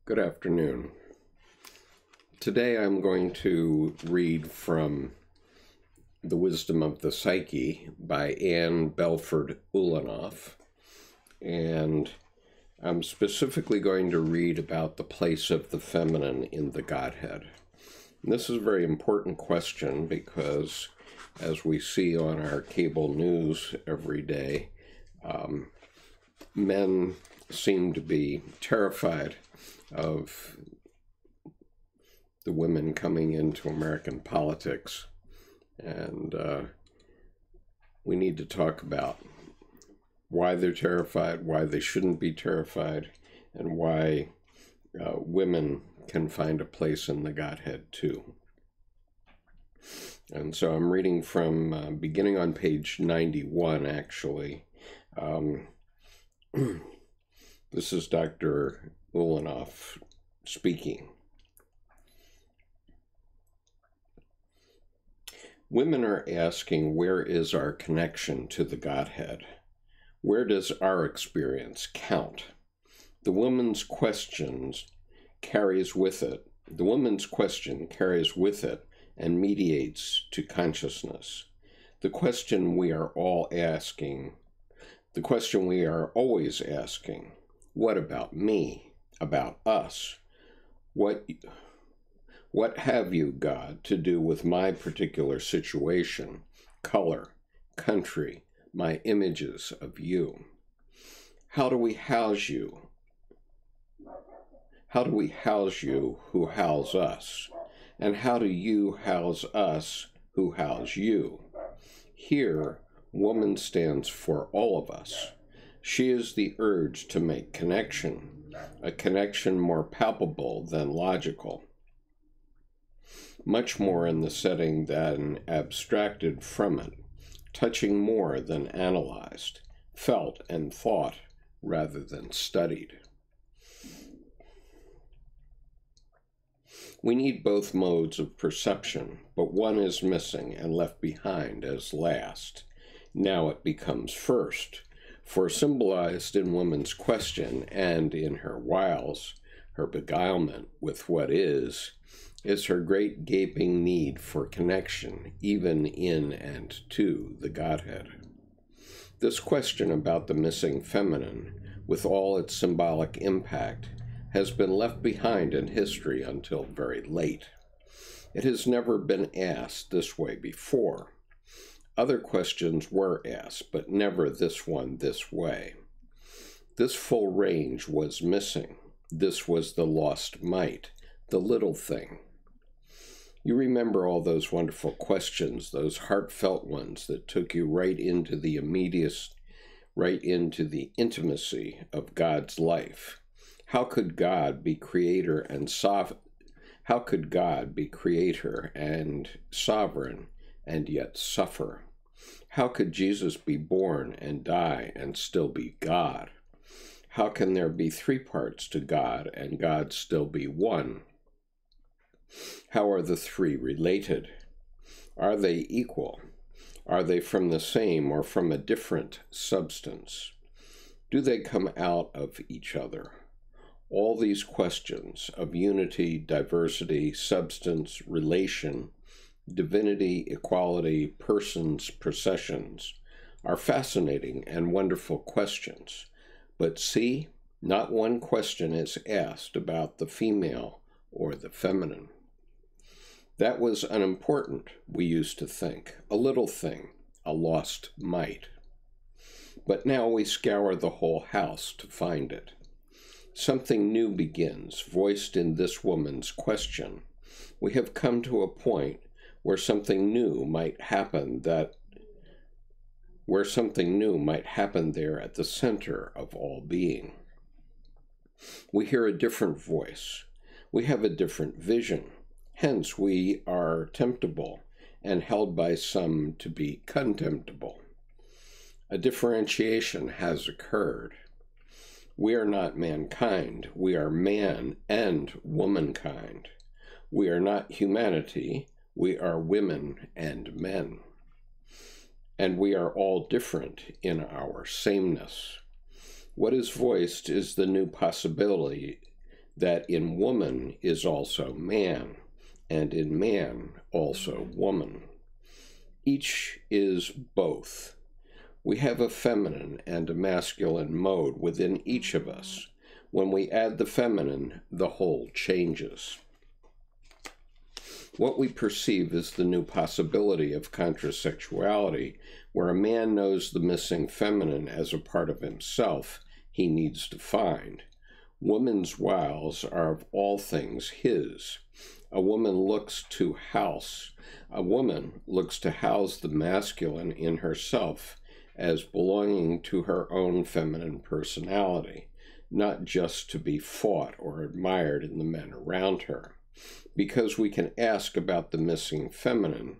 Good afternoon. Today I'm going to read from The Wisdom of the Psyche by Belford Ulanov, and I'm specifically going to read about the place of the feminine in the Godhead. And this is a very important question because, as we see on our cable news every day, men seem to be terrified of the women coming into American politics, and we need to talk about why they're terrified, why they shouldn't be terrified, and why women can find a place in the Godhead too. And so I'm reading from beginning on page 91, actually. This is Dr. Ulanov speaking. Women are asking, where is our connection to the Godhead? Where does our experience count? The woman's question carries with it and mediates to consciousness. The question we are all asking, the question we are always asking, what about me? About us? What have you, God, to do with my particular situation, color, country, my images of you? How do we house you? How do we house you who house us? And how do you house us who house you? Here, woman stands for all of us. She is the urge to make connection, a connection more palpable than logical, much more in the setting than abstracted from it, touching more than analyzed, felt and thought rather than studied. We need both modes of perception, but one is missing and left behind as last. Now it becomes first. For symbolized in woman's question and in her wiles, her beguilement with what is her great gaping need for connection, even in and to the Godhead. This question about the missing feminine, with all its symbolic impact, has been left behind in history until very late. It has never been asked this way before. Other questions were asked, but never this one this way. This full range was missing. This was the lost mite, the little thing. You remember all those wonderful questions, those heartfelt ones that took you right into the intimacy of God's life. How could God be creator and sovereign and yet suffer? How could Jesus be born and die and still be God? How can there be three parts to God and God still be one? How are the three related? Are they equal? Are they from the same or from a different substance? Do they come out of each other? All these questions of unity, diversity, substance, relation, divinity, equality, persons, processions, are fascinating and wonderful questions. But see, not one question is asked about the female or the feminine. That was unimportant, we used to think, a little thing, a lost mite. But now we scour the whole house to find it. Something new begins, voiced in this woman's question. We have come to a point where something new might happen there at the center of all being. We hear a different voice. We have a different vision. Hence we are temptable and held by some to be contemptible. A differentiation has occurred. We are not mankind. We are man and womankind. We are not humanity. We are women and men. And we are all different in our sameness. What is voiced is the new possibility that in woman is also man, and in man also woman. Each is both. We have a feminine and a masculine mode within each of us. When we add the feminine, the whole changes. What we perceive is the new possibility of contrasexuality, where a man knows the missing feminine as a part of himself he needs to find. Woman's wiles are of all things his. A woman looks to house the masculine in herself as belonging to her own feminine personality, not just to be fought or admired in the men around her. Because we can ask about the missing feminine,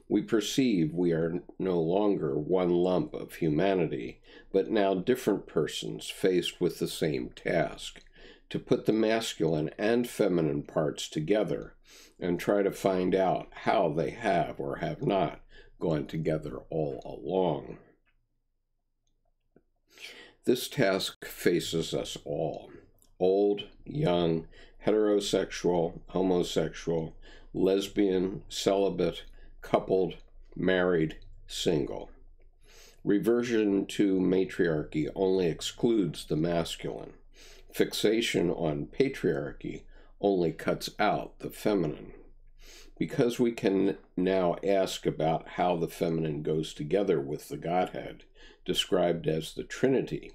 we perceive we are no longer one lump of humanity, but now different persons faced with the same task, to put the masculine and feminine parts together and try to find out how they have or have not gone together all along. This task faces us all, old, young, heterosexual, homosexual, lesbian, celibate, coupled, married, single. Reversion to matriarchy only excludes the masculine. Fixation on patriarchy only cuts out the feminine. Because we can now ask about how the feminine goes together with the Godhead, described as the Trinity,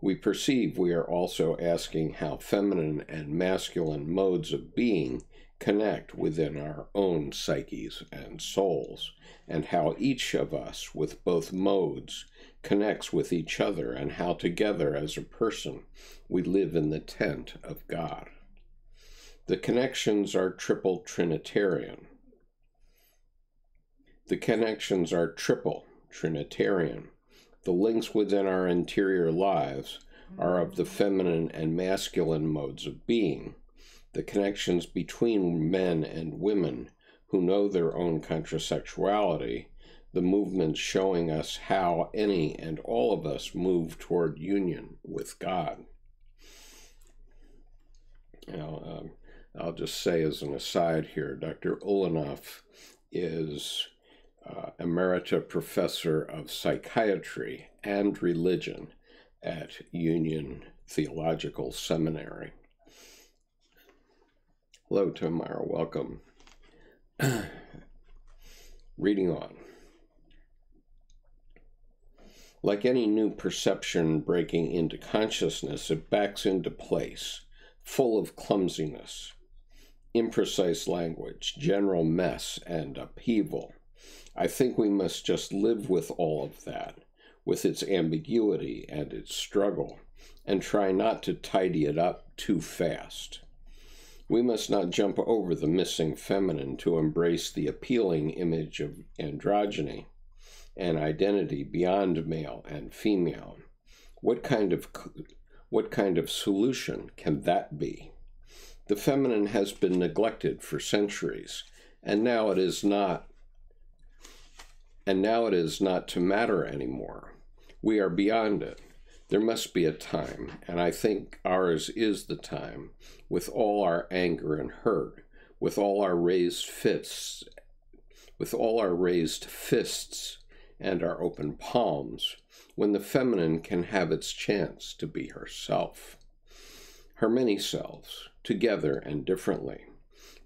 we perceive we are also asking how feminine and masculine modes of being connect within our own psyches and souls, and how each of us with both modes connects with each other, and how together as a person we live in the tent of God. The connections are triple Trinitarian. The links within our interior lives are of the feminine and masculine modes of being. The connections between men and women who know their own contrasexuality, the movements showing us how any and all of us move toward union with God. Now, I'll just say as an aside here, Dr. Ulanov is Emerita Professor of Psychiatry and Religion at Union Theological Seminary. Hello, Tamara. Welcome. Reading on. Like any new perception breaking into consciousness, it backs into place, full of clumsiness, imprecise language, general mess, and upheaval. I think we must just live with all of that, with its ambiguity and its struggle, and try not to tidy it up too fast. We must not jump over the missing feminine to embrace the appealing image of androgyny, an identity beyond male and female. What kind of solution can that be? The feminine has been neglected for centuries, and now it is not to matter anymore. We are beyond it. There must be a time, and I think ours is the time, with all our anger and hurt, with all our raised fists and our open palms, when the feminine can have its chance to be herself. Her many selves, together and differently.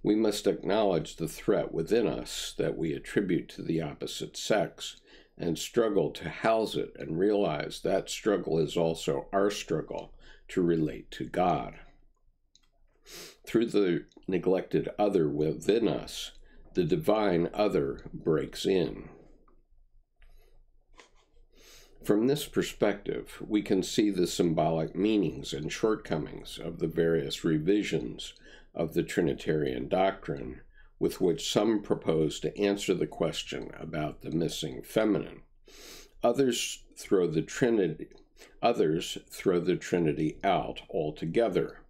We must acknowledge the threat within us that we attribute to the opposite sex and struggle to house it and realize that struggle is also our struggle to relate to God. Through the neglected other within us, the divine other breaks in. From this perspective, we can see the symbolic meanings and shortcomings of the various revisions of the Trinitarian doctrine with which some propose to answer the question about the missing feminine. Others throw the Trinity out altogether.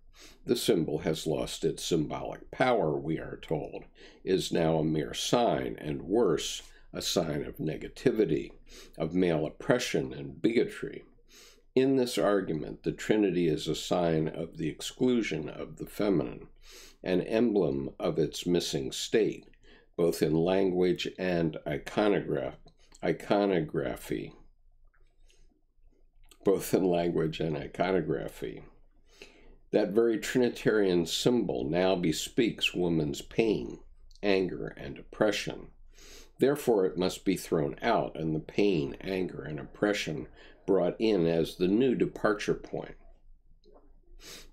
The symbol has lost its symbolic power, we are told, is now a mere sign, and worse, a sign of negativity, of male oppression and bigotry. In this argument, the Trinity is a sign of the exclusion of the feminine, an emblem of its missing state, both in language and iconography. That very Trinitarian symbol now bespeaks woman's pain, anger, and oppression. Therefore, it must be thrown out, and the pain, anger, and oppression brought in as the new departure point.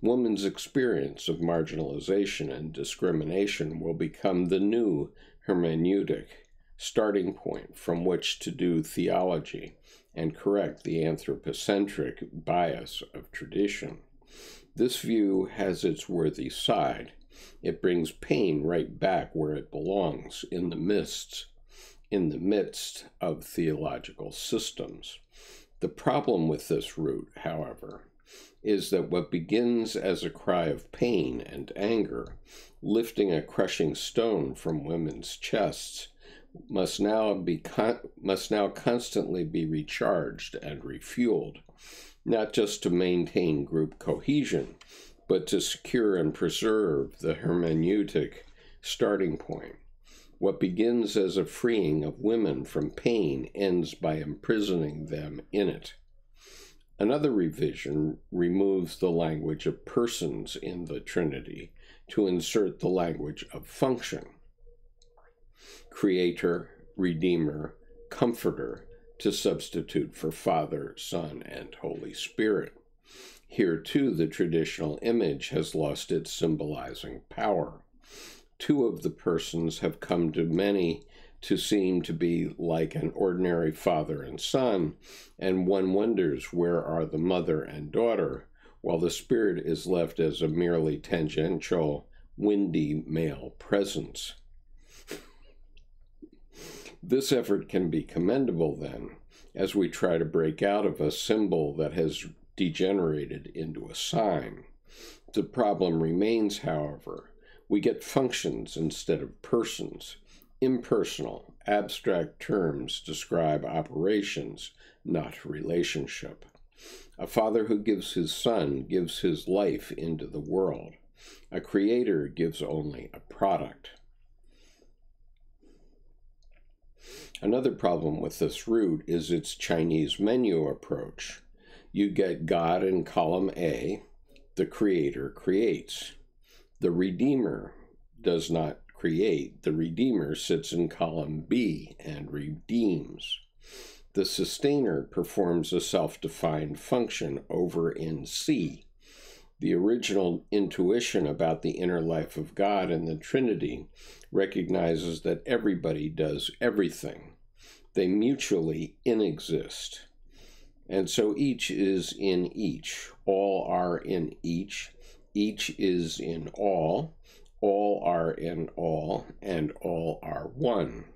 Woman's experience of marginalization and discrimination will become the new hermeneutic starting point from which to do theology and correct the anthropocentric bias of tradition. This view has its worthy side. It brings pain right back where it belongs, in the midst of theological systems. The problem with this route, however, is that what begins as a cry of pain and anger, lifting a crushing stone from women's chests, must now constantly be recharged and refueled, not just to maintain group cohesion, but to secure and preserve the hermeneutic starting point. What begins as a freeing of women from pain ends by imprisoning them in it. Another revision removes the language of persons in the Trinity to insert the language of function. Creator, Redeemer, Comforter, to substitute for Father, Son, and Holy Spirit. Here, too, the traditional image has lost its symbolizing power. Two of the persons have come to many to seem to be like an ordinary father and son, and one wonders where are the mother and daughter, while the Spirit is left as a merely tangential, windy male presence. This effort can be commendable, then, as we try to break out of a symbol that has degenerated into a sign. The problem remains, however. We get functions instead of persons. Impersonal, abstract terms describe operations, not relationship. A father who gives his son gives his life into the world. A creator gives only a product. Another problem with this route is its Chinese menu approach. You get God in column A, the creator creates. The Redeemer does not create. The Redeemer sits in column B and redeems. The Sustainer performs a self-defined function over in C. The original intuition about the inner life of God and the Trinity recognizes that everybody does everything. They mutually inexist. And so each is in each. All are in each is in all are in all, and all are one.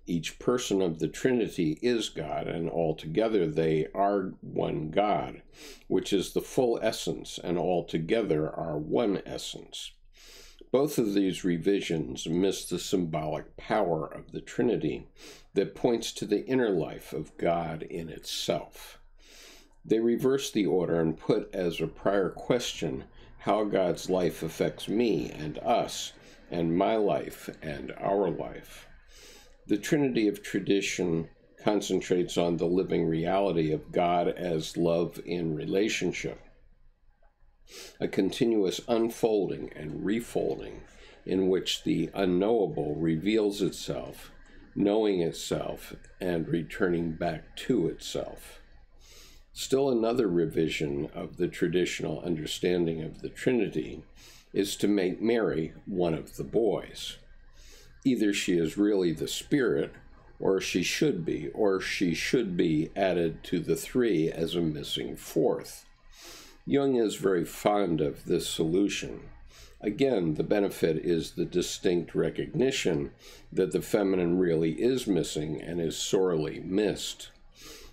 Each person of the Trinity is God, and altogether they are one God, which is the full essence, and altogether are one essence. Both of these revisions miss the symbolic power of the Trinity that points to the inner life of God in itself. They reverse the order and put as a prior question how God's life affects me and us, and my life and our life. The Trinity of tradition concentrates on the living reality of God as love in relationship, a continuous unfolding and refolding in which the unknowable reveals itself, knowing itself, and returning back to itself. Still another revision of the traditional understanding of the Trinity is to make Mary one of the boys. Either she is really the Spirit, or she should be added to the three as a missing fourth. Jung is very fond of this solution. Again, the benefit is the distinct recognition that the feminine really is missing and is sorely missed.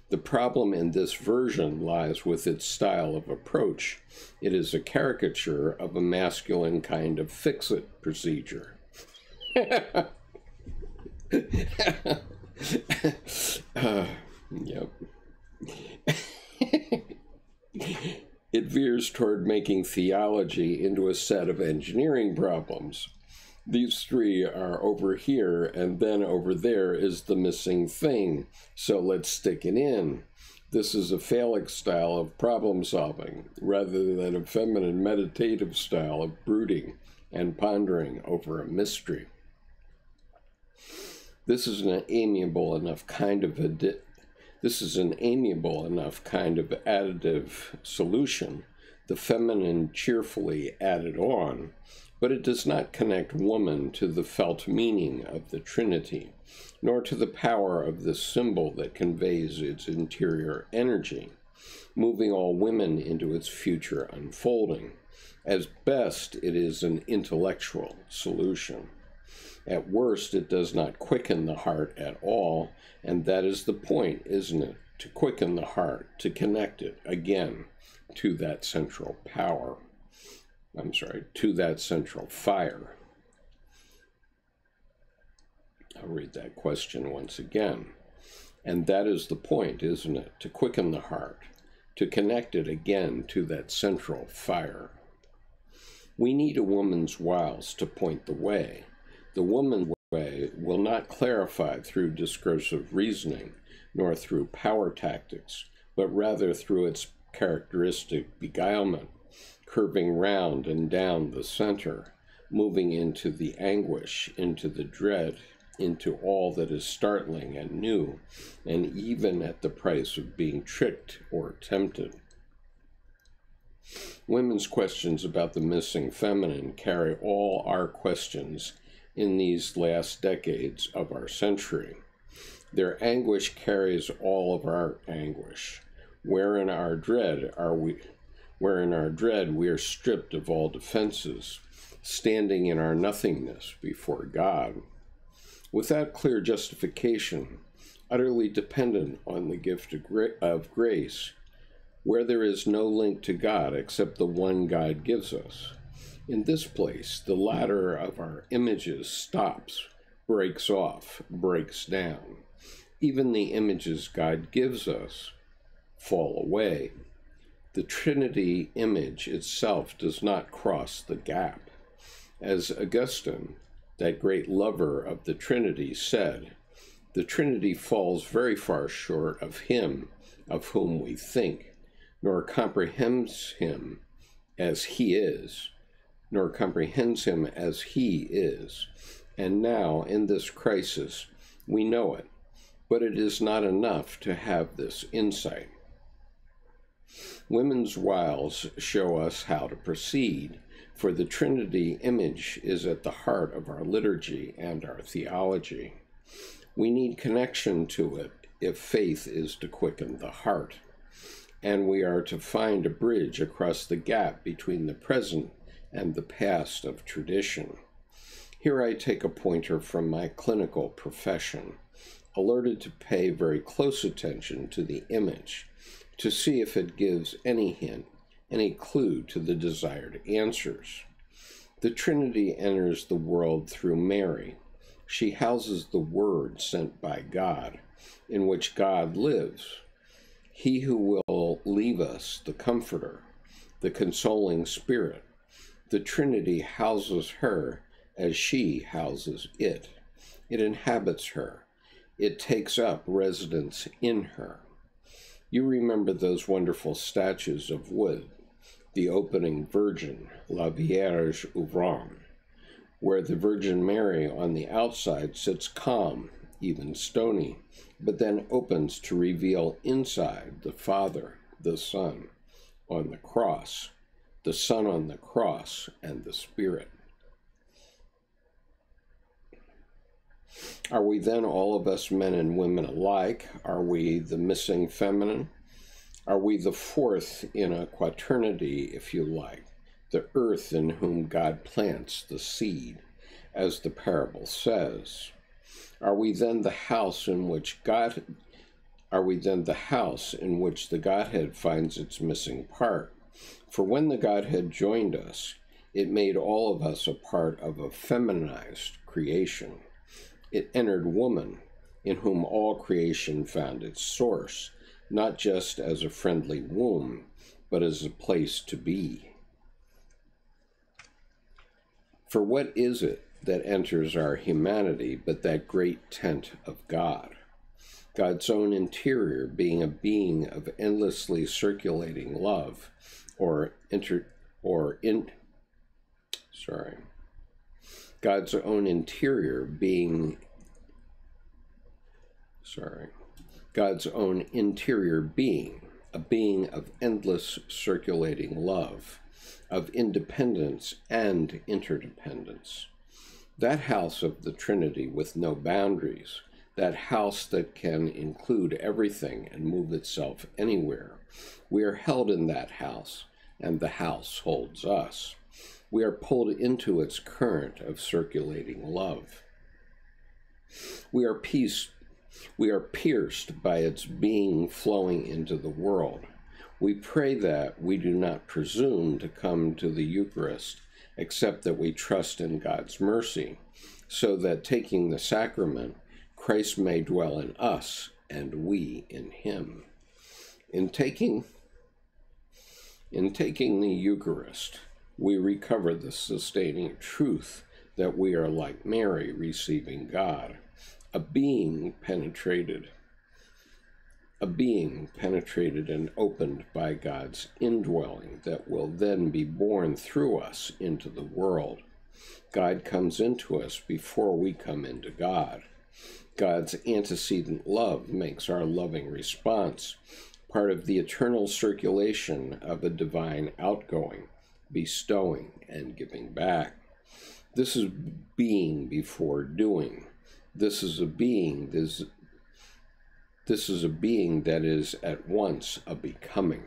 The problem in this version lies with its style of approach. It is a caricature of a masculine kind of fix-it procedure. Yep. veers toward making theology into a set of engineering problems. These three are over here, and then over there is the missing thing, so let's stick it in. This is a phallic style of problem solving, rather than a feminine meditative style of brooding and pondering over a mystery. This is an amiable enough kind of additive solution, the feminine cheerfully added on, but it does not connect woman to the felt meaning of the Trinity, nor to the power of this symbol that conveys its interior energy, moving all women into its future unfolding. At best, it is an intellectual solution. At worst, it does not quicken the heart at all, and that is the point, isn't it? To quicken the heart, to connect it, again, to that central power. To that central fire. I'll read that question once again. And that is the point, isn't it? To quicken the heart, to connect it again to that central fire. We need a woman's wiles to point the way. The woman's way will not clarify through discursive reasoning, nor through power tactics, but rather through its characteristic beguilement, curving round and down the center, moving into the anguish, into the dread, into all that is startling and new, and even at the price of being tricked or tempted. Women's questions about the missing feminine carry all our questions in these last decades of our century. Their anguish carries all of our anguish. Where in our dread we are stripped of all defenses, standing in our nothingness before God, without clear justification, utterly dependent on the gift of grace, where there is no link to God except the one God gives us. In this place, the ladder of our images stops, breaks off, breaks down. Even the images God gives us fall away. The Trinity image itself does not cross the gap. As Augustine, that great lover of the Trinity, said, the Trinity falls very far short of him of whom we think, nor comprehends him as he is, And now, in this crisis, we know it, but it is not enough to have this insight. Women's wiles show us how to proceed, for the Trinity image is at the heart of our liturgy and our theology. We need connection to it if faith is to quicken the heart, and we are to find a bridge across the gap between the present and the past of tradition. Here I take a pointer from my clinical profession, alerted to pay very close attention to the image, to see if it gives any hint, any clue to the desired answers. The Trinity enters the world through Mary. She houses the Word sent by God, in which God lives. He who will leave us, the Comforter, the consoling Spirit. The Trinity houses her as she houses it. It inhabits her. It takes up residence in her. You remember those wonderful statues of wood, the opening Virgin, La Vierge Ouvrant, where the Virgin Mary on the outside sits calm, even stony, but then opens to reveal inside the Father, the Son, on the cross, the Son on the cross, and the Spirit. Are we then all of us men and women alike? Are we the missing feminine? Are we the fourth in a quaternity, if you like, the earth in whom God plants the seed, as the parable says? Are we then the house in which the Godhead finds its missing part? For when the Godhead joined us, it made all of us a part of a feminized creation. It entered woman, in whom all creation found its source, not just as a friendly womb, but as a place to be. For what is it that enters our humanity but that great tent of God? God's own interior being a being of endlessly circulating love, God's own interior being a being of endless circulating love, of independence and interdependence. That house of the Trinity with no boundaries, that house that can include everything and move itself anywhere. We are held in that house, and the house holds us. We are pulled into its current of circulating love. We are pierced by its being flowing into the world. We pray that we do not presume to come to the Eucharist, except that we trust in God's mercy, so that taking the sacrament, Christ may dwell in us and we in him. In taking the Eucharist, we recover the sustaining truth that we are like Mary receiving God, a being penetrated and opened by God's indwelling that will then be born through us into the world. God comes into us before we come into God. God's antecedent love makes our loving response part of the eternal circulation of a divine outgoing, bestowing, and giving back. This is being before doing. This is a being that is at once a becoming.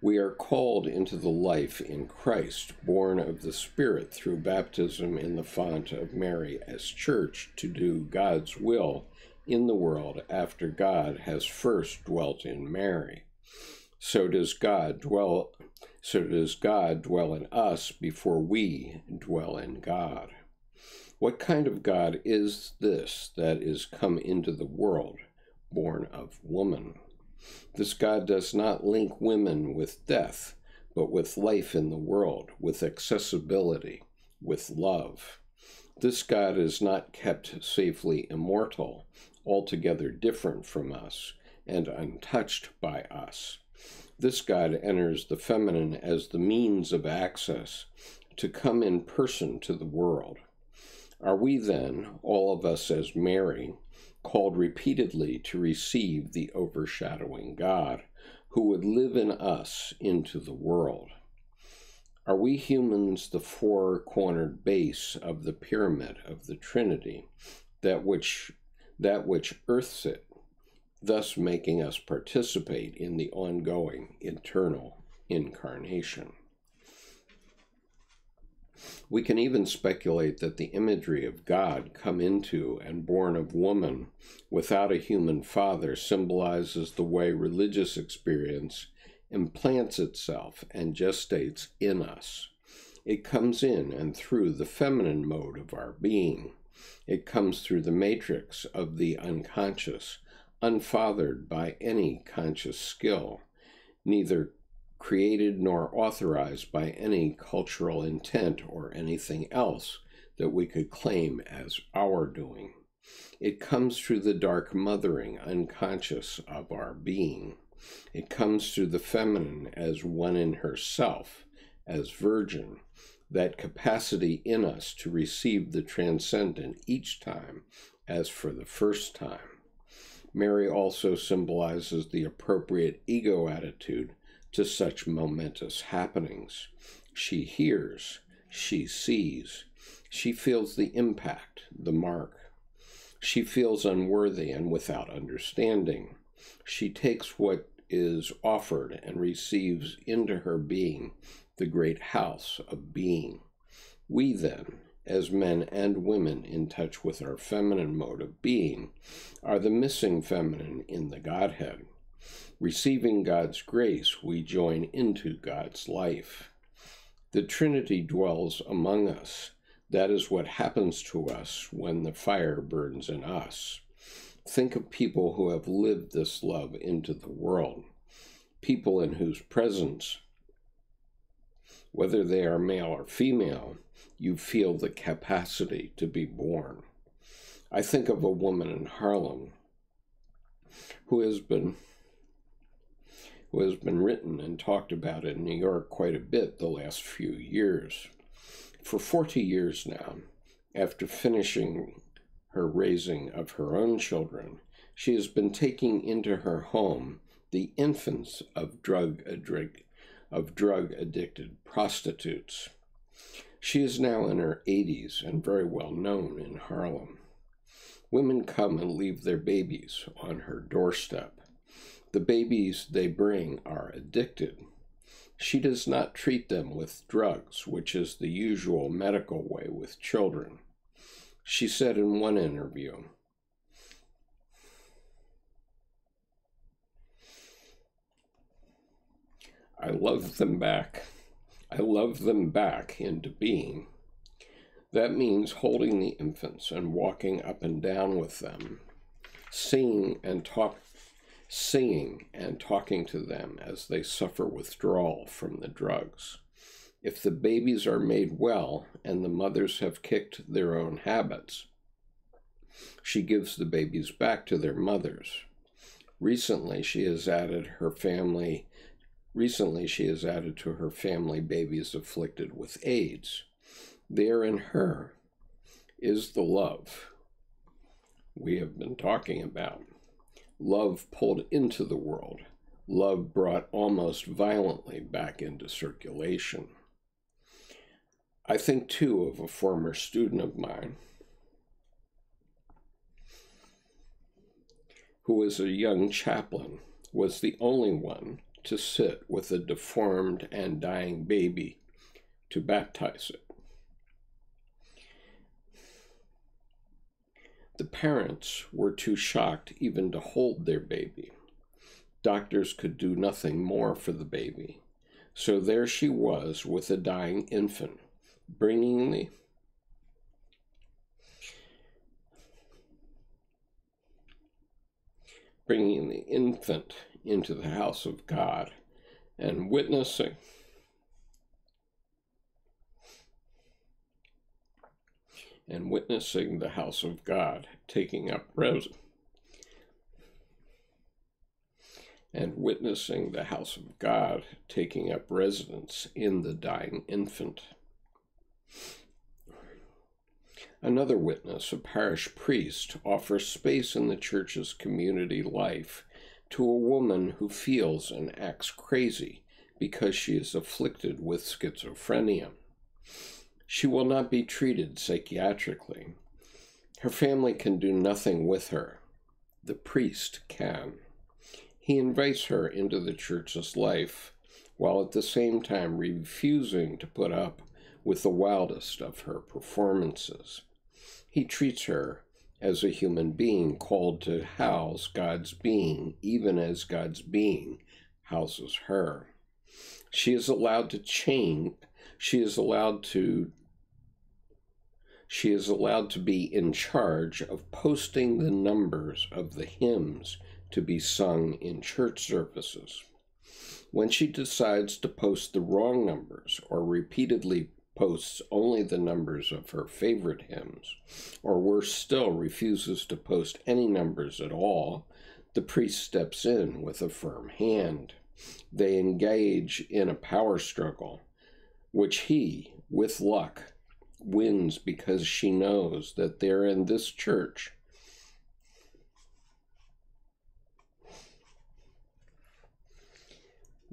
We are called into the life in Christ, born of the Spirit through baptism in the font of Mary as church, to do God's will in the world after God has first dwelt in Mary. So does God dwell in us before we dwell in God. What kind of God is this that is come into the world, born of woman? This God does not link women with death, but with life in the world, with accessibility, with love. This God is not kept safely immortal, altogether different from us, and untouched by us. This God enters the feminine as the means of access to come in person to the world. Are we then, all of us as Mary, called repeatedly to receive the overshadowing God, who would live in us into the world? Are we humans the four-cornered base of the pyramid of the Trinity, that which earths it, thus making us participate in the ongoing eternal incarnation? We can even speculate that the imagery of God come into and born of woman without a human father symbolizes the way religious experience implants itself and gestates in us. It comes in and through the feminine mode of our being. It comes through the matrix of the unconscious, unfathered by any conscious skill, neither created nor authorized by any cultural intent or anything else that we could claim as our doing. It comes through the dark mothering unconscious of our being. It comes through the feminine as one in herself, as virgin, that capacity in us to receive the transcendent each time as for the first time. Mary also symbolizes the appropriate ego attitude to such momentous happenings. She hears, she sees, she feels the impact, the mark. She feels unworthy and without understanding. She takes what is offered and receives into her being the great house of being. We then, as men and women in touch with our feminine mode of being, are the missing feminine in the Godhead. Receiving God's grace, we join into God's life. The Trinity dwells among us. That is what happens to us when the fire burns in us. Think of people who have lived this love into the world. people in whose presence, whether they are male or female, you feel the capacity to be born. I think of a woman in Harlem who has been written and talked about in New York quite a bit the last few years. For 40 years now, after finishing her raising of her own children, she has been taking into her home the infants of drug-addicted prostitutes. She is now in her 80s and very well known in Harlem. Women come and leave their babies on her doorstep. The babies they bring are addicted. She does not treat them with drugs, which is the usual medical way with children. She said in one interview, "I love them back. I love them back into being." That means holding the infants and walking up and down with them, singing and talking to them as they suffer withdrawal from the drugs. If the babies are made well and the mothers have kicked their own habits, she gives the babies back to their mothers. Recently, she has added to her family babies afflicted with AIDS. There in her is the love we have been talking about. Love pulled into the world. Love brought almost violently back into circulation. I think, too, of a former student of mine who was a young chaplain, was the only one to sit with a deformed and dying baby to baptize it. The parents were too shocked even to hold their baby. Doctors could do nothing more for the baby. So there she was with a dying infant, bringing the infant into the house of God and witnessing the house of God taking up residence in the dying infant. Another witness, a parish priest, offers space in the church's community life to a woman who feels and acts crazy because she is afflicted with schizophrenia. She will not be treated psychiatrically. Her family can do nothing with her. The priest can. He invites her into the church's life, while at the same time refusing to put up with the wildest of her performances. He treats her as a human being called to house God's being, even as God's being houses her. She is allowed to change. She is allowed to be in charge of posting the numbers of the hymns to be sung in church services. When she decides to post the wrong numbers, or repeatedly posts only the numbers of her favorite hymns, or worse still, refuses to post any numbers at all, the priest steps in with a firm hand. They engage in a power struggle, which he, with luck, wins because she knows that there in this church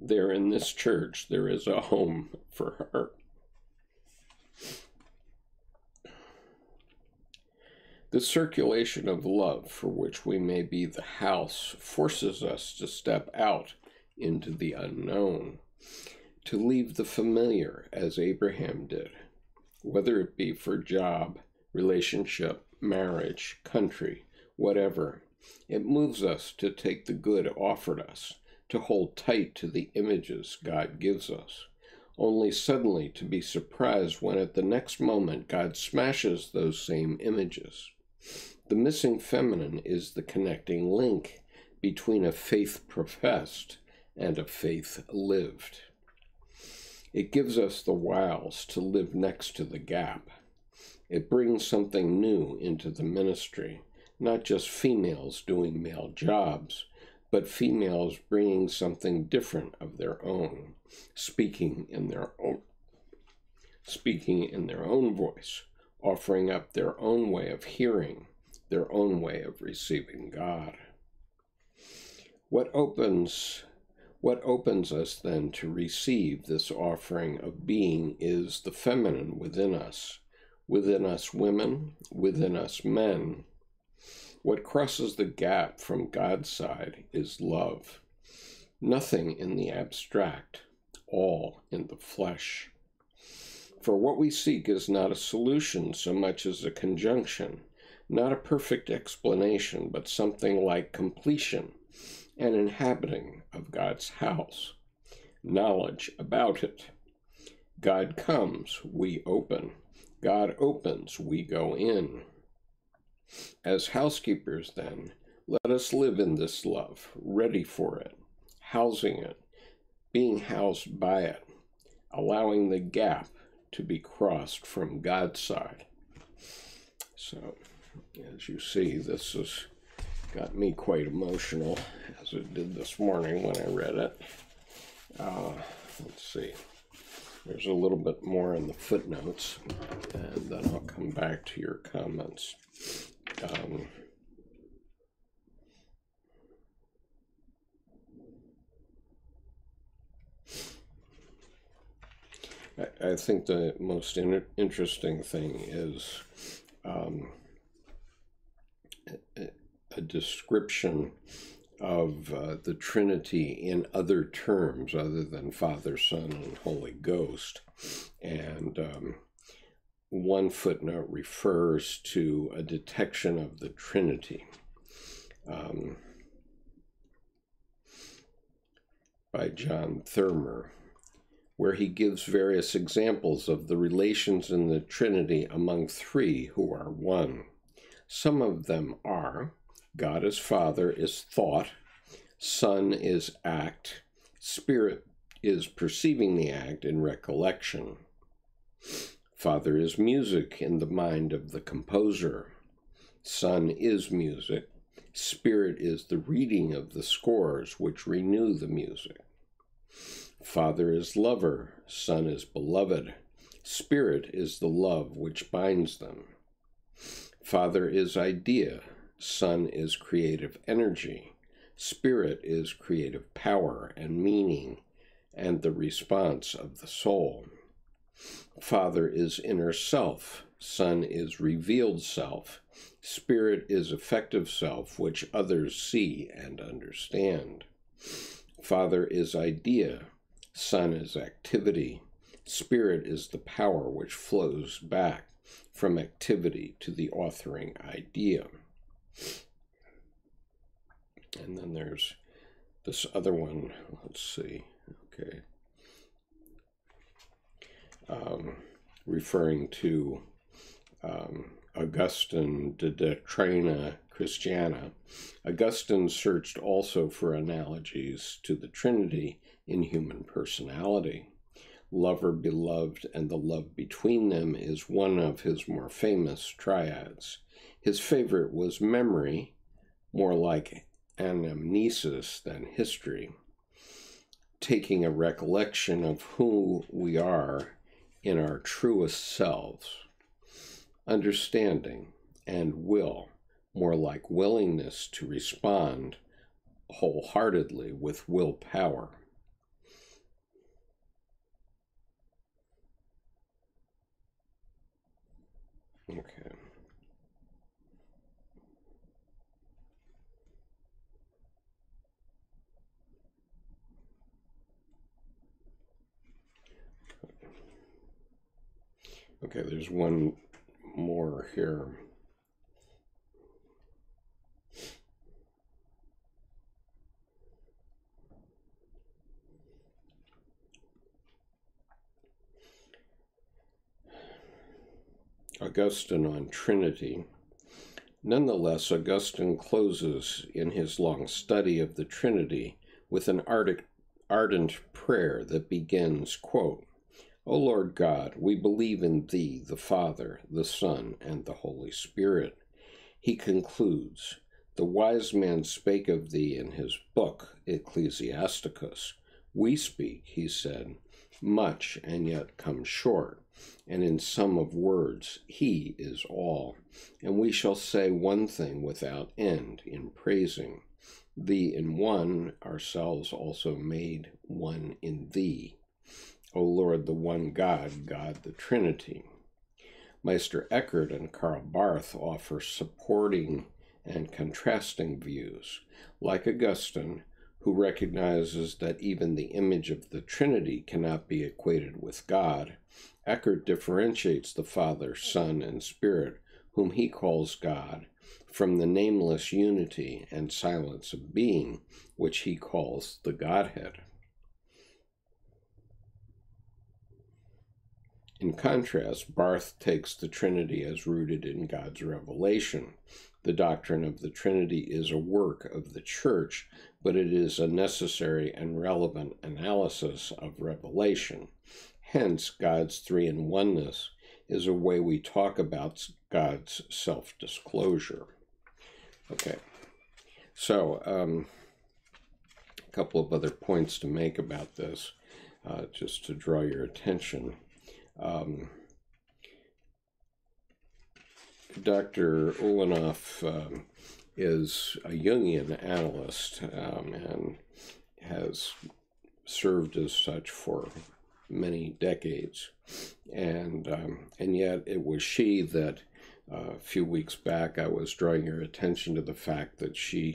there is a home for her. The circulation of love for which we may be the house forces us to step out into the unknown, to leave the familiar as Abraham did, whether it be for job, relationship, marriage, country, whatever. It moves us to take the good offered us, to hold tight to the images God gives us, only suddenly to be surprised when at the next moment God smashes those same images. The missing feminine is the connecting link between a faith professed and a faith lived. It gives us the wiles to live next to the gap. It brings something new into the ministry, not just females doing male jobs, but females bringing something different of their own, speaking in their own voice, offering up their own way of hearing, their own way of receiving God. What opens us then to receive this offering of being is the feminine within us women, within us men. What crosses the gap from God's side is love. Nothing in the abstract, all in the flesh. For what we seek is not a solution so much as a conjunction, not a perfect explanation, but something like completion, an inhabiting of God's house, knowledge about it. God comes, we open. God opens, we go in. As housekeepers, then, let us live in this love, ready for it, housing it, being housed by it, allowing the gap to be crossed from God's side. So, as you see, this has got me quite emotional, as it did this morning when I read it. Let's see. There's a little bit more in the footnotes, and then I'll come back to your comments. I think the most interesting thing is a description of the Trinity in other terms other than Father, Son, and Holy Ghost. And one footnote refers to a detection of the Trinity by John Thurmer, where he gives various examples of the relations in the Trinity among three who are one. Some of them are: God as Father is thought, Son is act, Spirit is perceiving the act in recollection. Father is music in the mind of the composer. Son is music. Spirit is the reading of the scores which renew the music. Father is lover. Son is beloved. Spirit is the love which binds them. Father is idea. Son is creative energy. Spirit is creative power and meaning and the response of the soul. Father is inner self. Son is revealed self. Spirit is effective self, which others see and understand. Father is idea. Son is activity. Spirit is the power which flows back from activity to the authoring idea. And then there's this other one. Let's see. Okay. Referring to Augustine de Doctrina Christiana. Augustine searched also for analogies to the Trinity in human personality. Lover, beloved, and the love between them is one of his more famous triads. His favorite was memory, more like anamnesis than history, taking a recollection of who we are in our truest selves. Understanding and will, more like willingness to respond wholeheartedly with willpower. Okay. Okay, there's one more here. Augustine on Trinity. Nonetheless, Augustine closes in his long study of the Trinity with an ardent prayer that begins, quote, O Lord God, we believe in Thee, the Father, the Son, and the Holy Spirit. He concludes, The wise man spake of Thee in his book, Itskatjas. We speak, he said, much and yet come short, and in sum of words He is all. And we shall say one thing without end in praising Thee in one, ourselves also made one in Thee. O Lord, the one God, God the Trinity. Meister Eckhart and Karl Barth offer supporting and contrasting views. Like Augustine, who recognizes that even the image of the Trinity cannot be equated with God, Eckhart differentiates the Father, Son, and Spirit, whom he calls God, from the nameless unity and silence of being, which he calls the Godhead. In contrast, Barth takes the Trinity as rooted in God's revelation. The doctrine of the Trinity is a work of the Church, but it is a necessary and relevant analysis of revelation. Hence, God's three-in-oneness is a way we talk about God's self-disclosure. Okay, so a couple of other points to make about this, just to draw your attention. Dr. Ulanov is a Jungian analyst and has served as such for many decades, and yet it was she that a few weeks back I was drawing your attention to the fact that she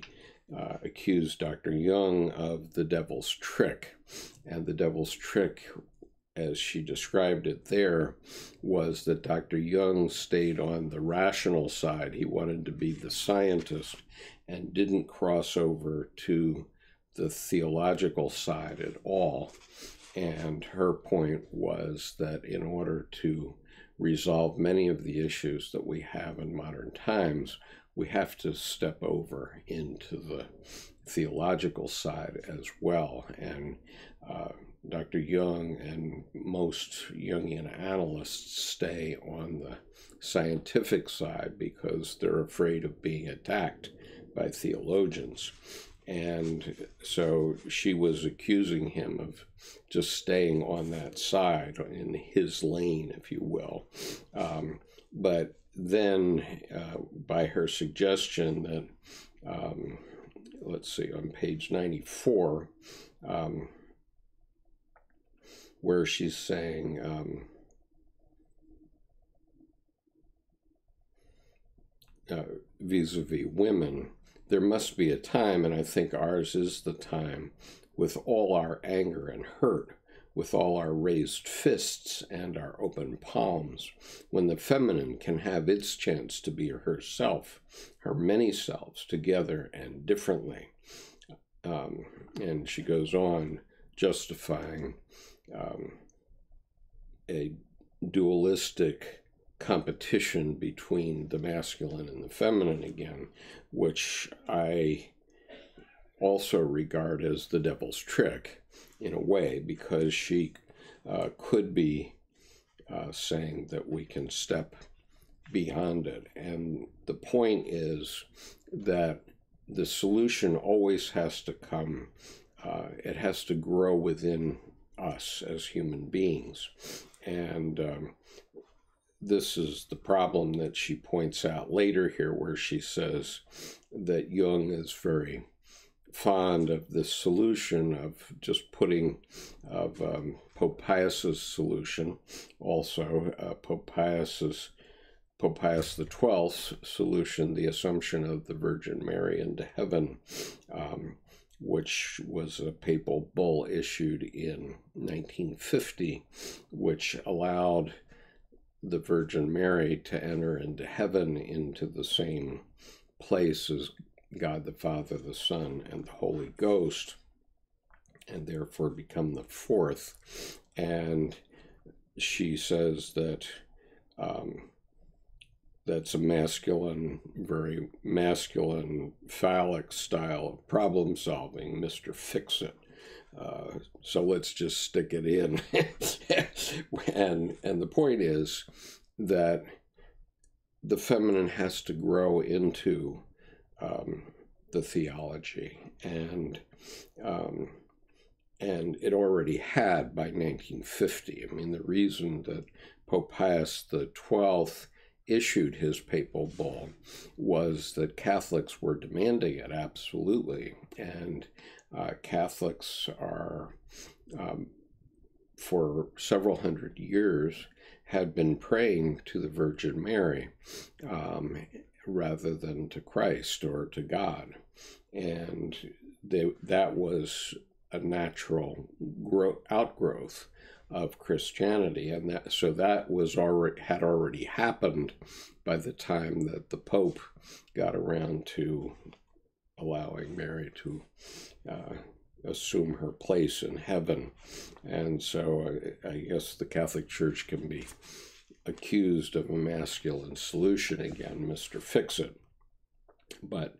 accused Dr. Jung of the devil's trick, and the devil's trick, as she described it there, was that Dr. Jung stayed on the rational side. He wanted to be the scientist and didn't cross over to the theological side at all. And her point was that in order to resolve many of the issues that we have in modern times, we have to step over into the theological side as well. And Dr. Jung and most Jungian analysts stay on the scientific side because they're afraid of being attacked by theologians. And so she was accusing him of just staying on that side, in his lane, if you will. But then by her suggestion that, let's see, on page 94, where she's saying, vis-a-vis women, there must be a time, and I think ours is the time, with all our anger and hurt, with all our raised fists and our open palms, when the feminine can have its chance to be herself, her many selves, together and differently. And she goes on justifying a dualistic competition between the masculine and the feminine again, which I also regard as the devil's trick in a way, because she could be saying that we can step beyond it. And the point is that the solution always has to come, it has to grow within us as human beings. And this is the problem that she points out later here, where she says that Jung is very fond of this solution of just putting, of Pope Pius's solution, also Pope Pius XII's solution, the Assumption of the Virgin Mary into heaven, which was a papal bull issued in 1950, which allowed the Virgin Mary to enter into heaven, into the same place as God the Father, the Son, and the Holy Ghost, and therefore become the fourth. And she says that that's a masculine, very masculine, phallic style of problem solving, Mr. Fix-It. So let's just stick it in. And the point is that the feminine has to grow into the theology, and it already had by 1950. I mean, the reason that Pope Pius XII issued his papal bull was that Catholics were demanding it, absolutely. And Catholics are, for several hundred years, had been praying to the Virgin Mary rather than to Christ or to God. And that was a natural outgrowth of Christianity, and that was had already happened by the time that the Pope got around to allowing Mary to assume her place in heaven. And so I guess the Catholic Church can be accused of a masculine solution again, Mr. Fix-It. But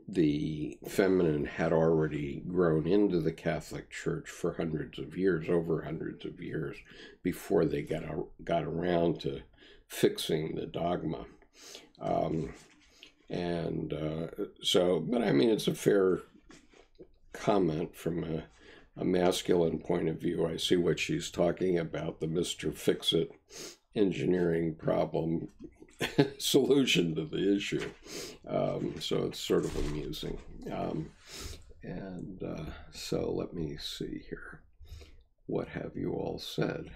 the feminine had already grown into the Catholic Church for hundreds of years, over hundreds of years, before they got around to fixing the dogma. But I mean, it's a fair comment from a masculine point of view. I see what she's talking about, the Mr. Fix-It engineering problem solution to the issue. So it's sort of amusing. So let me see here. What have you all said?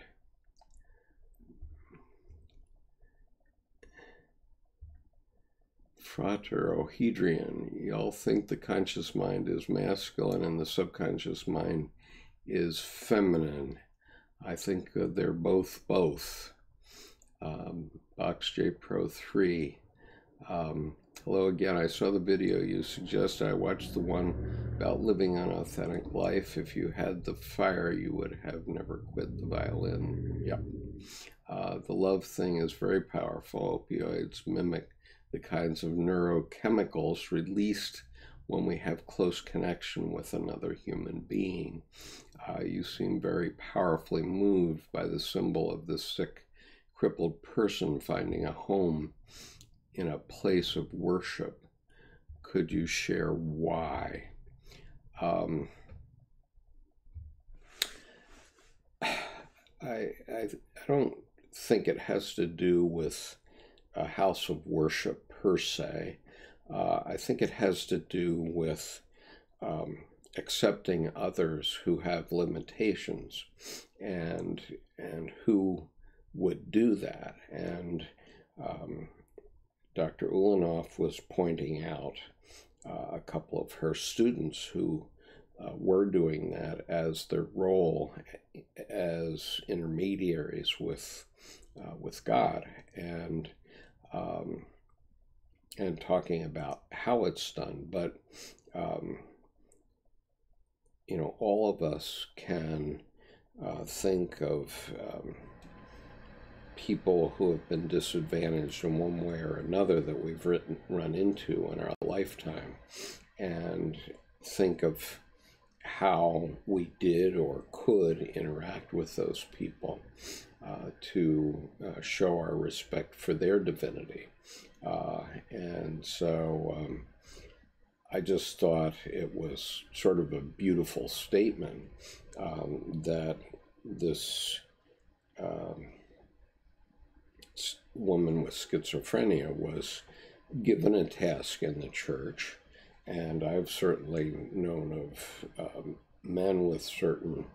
Frater Ohedrian, y'all think the conscious mind is masculine and the subconscious mind is feminine. I think they're both. BoxJ Pro 3. Hello again. I saw the video you suggested. I watched the one about living an authentic life. If you had the fire, you would have never quit the violin. Yep. The love thing is very powerful. Opioids mimic the kinds of neurochemicals released when we have close connection with another human being. You seem very powerfully moved by the symbol of the sick, crippled person finding a home in a place of worship. Could you share why? I don't think it has to do with a house of worship per se. I think it has to do with accepting others who have limitations and who would do that. And Dr. Ulanov was pointing out a couple of her students who were doing that as their role as intermediaries with God, and talking about how it's done. But all of us can think of people who have been disadvantaged in one way or another that we've run into in our lifetime, and think of how we did or could interact with those people to show our respect for their divinity. And so I just thought it was sort of a beautiful statement that this woman with schizophrenia was given a task in the church. And I've certainly known of men with certain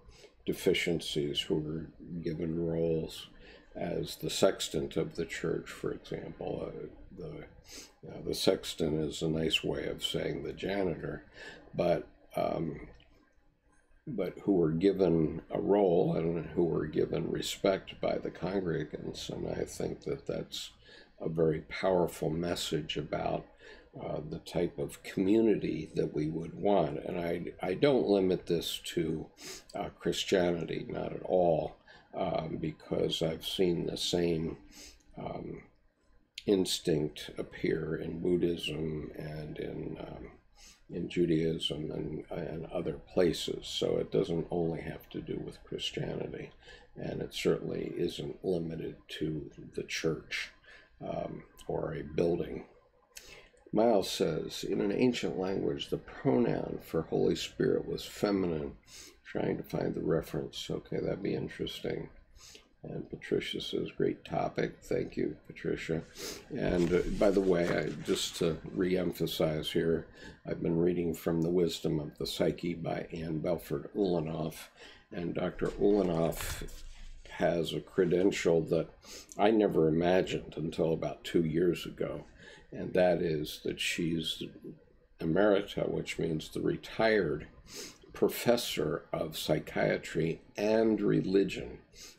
deficiencies who were given roles as the sextant of the church, for example. The sexton is a nice way of saying the janitor, but who were given a role and who were given respect by the congregants. And I think that that's a very powerful message about the type of community that we would want. And I don't limit this to Christianity, not at all, because I've seen the same instinct appear in Buddhism and in in Judaism and other places. So it doesn't only have to do with Christianity, and it certainly isn't limited to the church or a building. Miles says, in an ancient language, the pronoun for Holy Spirit was feminine. Trying to find the reference. Okay, that'd be interesting. And Patricia says, great topic. Thank you, Patricia. And by the way, just to re-emphasize here, I've been reading from The Wisdom of the Psyche by Belford Ulanov. And Dr. Ulanov has a credential that I never imagined until about 2 years ago. And that is that she's emerita, which means the retired professor of psychiatry and religion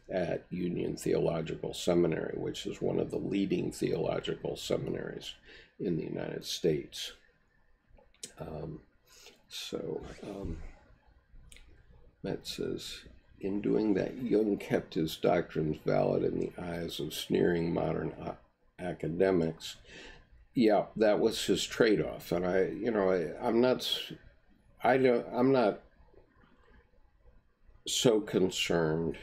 at Union Theological Seminary, which is one of the leading theological seminaries in the United States. Matt says, in doing that, Jung kept his doctrines valid in the eyes of sneering modern academics. Yeah, that was his trade-off, and I'm not so concerned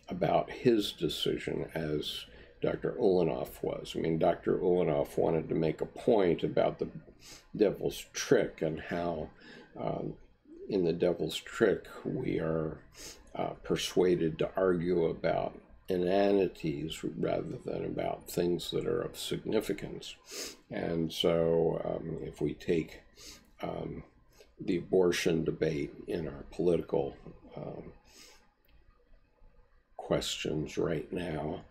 about his decision as Dr. Ulanov was. I mean, Dr. Ulanov wanted to make a point about the devil's trick and how in the devil's trick we are persuaded to argue about inanities rather than about things that are of significance. And so if we take the abortion debate in our political questions right now,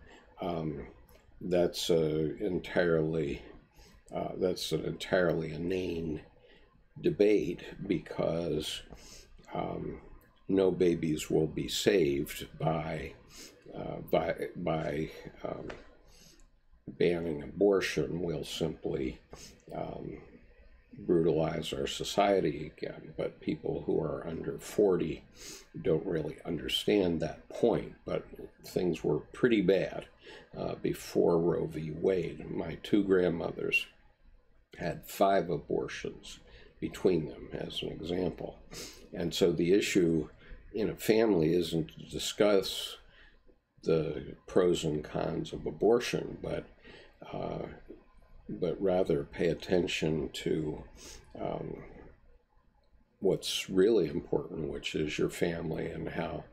that's an entirely inane debate, because no babies will be saved by banning abortion. We'll simply brutalize our society again. But people who are under 40 don't really understand that point. But things were pretty bad before Roe v. Wade. My two grandmothers had 5 abortions between them, as an example. And so the issue in a family isn't to discuss the pros and cons of abortion, but rather pay attention to what's really important, which is your family and how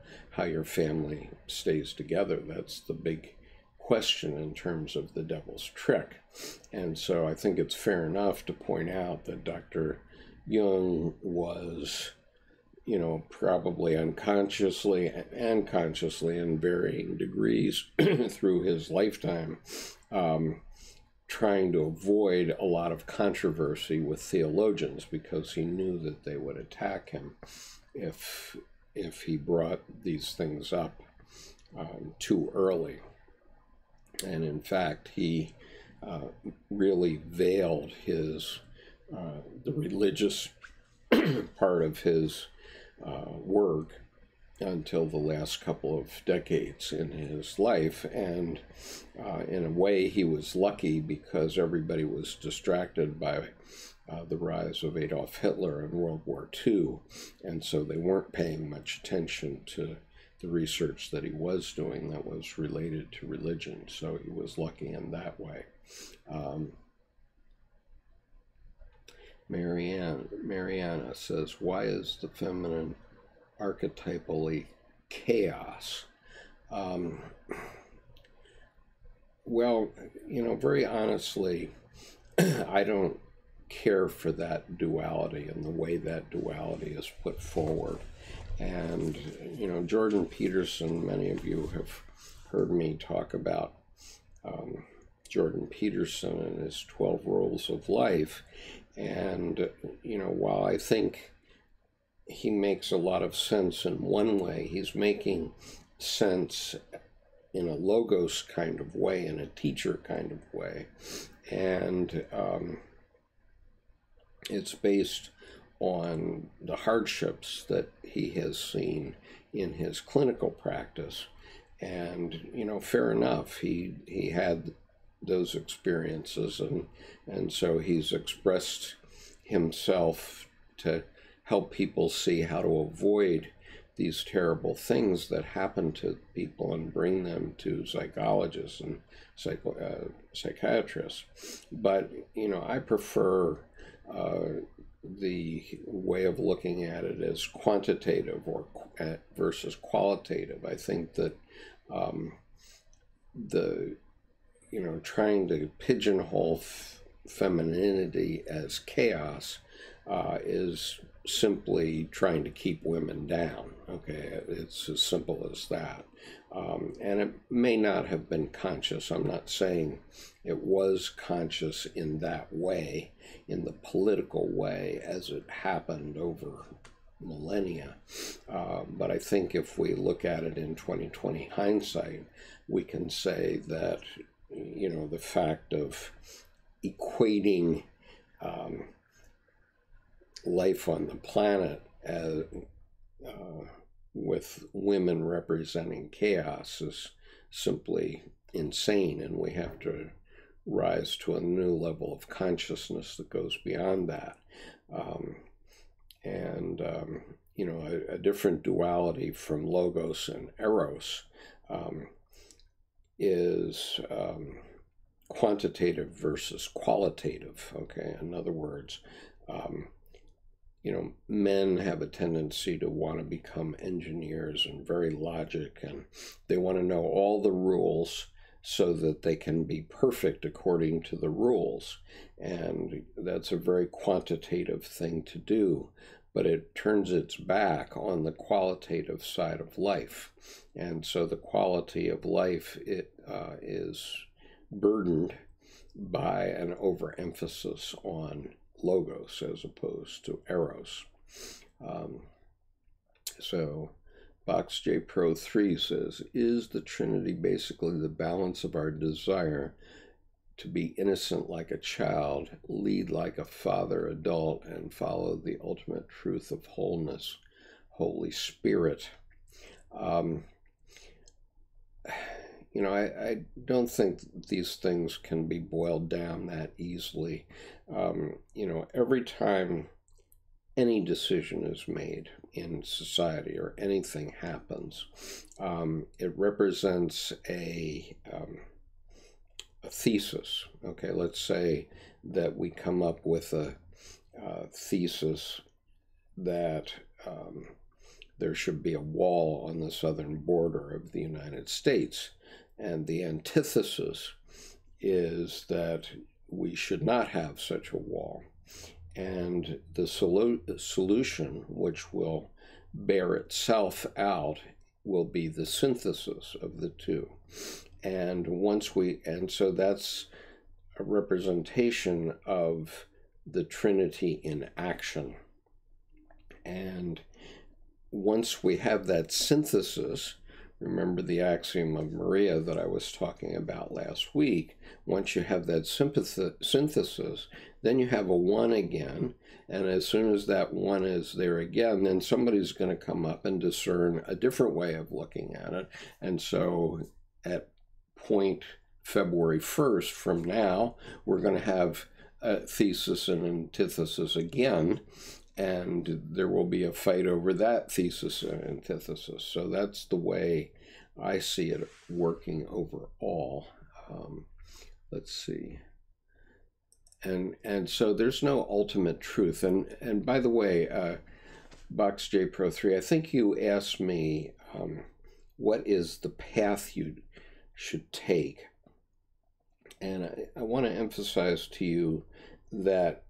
your family stays together. That's the big question in terms of the devil's trick. And so I think it's fair enough to point out that Dr. Jung was, probably unconsciously and consciously in varying degrees through his lifetime, trying to avoid a lot of controversy with theologians, because he knew that they would attack him if he brought these things up too early. And in fact, he really veiled the religious part of his work until the last couple of decades in his life. And in a way, he was lucky, because everybody was distracted by the rise of Adolf Hitler in World War II. And so they weren't paying much attention to the research that he was doing that was related to religion. So he was lucky in that way. Mariana says, why is the feminine archetypally chaos? Well, very honestly, I don't care for that duality and the way that duality is put forward. And, Jordan Peterson, many of you have heard me talk about Jordan Peterson and his 12 Rules of Life. And, while I think he makes a lot of sense in one way, he's making sense in a logos kind of way, in a teacher kind of way. And it's based on the hardships that he has seen in his clinical practice. And, fair enough, he had those experiences, and so he's expressed himself to help people see how to avoid these terrible things that happen to people and bring them to psychologists and psychiatrists. But, I prefer the way of looking at it as quantitative or versus qualitative. I think that trying to pigeonhole femininity as chaos is simply trying to keep women down. Okay, it's as simple as that. And it may not have been conscious. I'm not saying it was conscious in that way, in the political way, as it happened over millennia. But I think if we look at it in 2020 hindsight, we can say that, the fact of equating life on the planet with women representing chaos is simply insane, and we have to rise to a new level of consciousness that goes beyond that. A different duality from logos and eros is quantitative versus qualitative. Okay, in other words, men have a tendency to want to become engineers and very logic, and they want to know all the rules so that they can be perfect according to the rules. And that's a very quantitative thing to do, but it turns its back on the qualitative side of life. And so the quality of life is burdened by an overemphasis on logos as opposed to eros. So Box J Pro 3 says, is the Trinity basically the balance of our desire to be innocent like a child, lead like a father adult, and follow the ultimate truth of wholeness, Holy Spirit? I don't think these things can be boiled down that easily. Every time any decision is made in society or anything happens, it represents a thesis. Okay, let's say that we come up with a thesis that there should be a wall on the southern border of the United States, and the antithesis is that we should not have such a wall. And the solution, which will bear itself out, will be the synthesis of the two. And so that's a representation of the Trinity in action. And once we have that synthesis, remember the axiom of Maria that I was talking about last week, once you have that synthesis, then you have a one again, and as soon as that one is there again, then somebody's going to come up and discern a different way of looking at it. And so at point February 1st from now, we're going to have a thesis and antithesis again, and there will be a fight over that thesis and antithesis. So that's the way I see it working overall. Let's see. And so there's no ultimate truth. And by the way, Box J Pro 3, I think you asked me what is the path you should take. And I want to emphasize to you that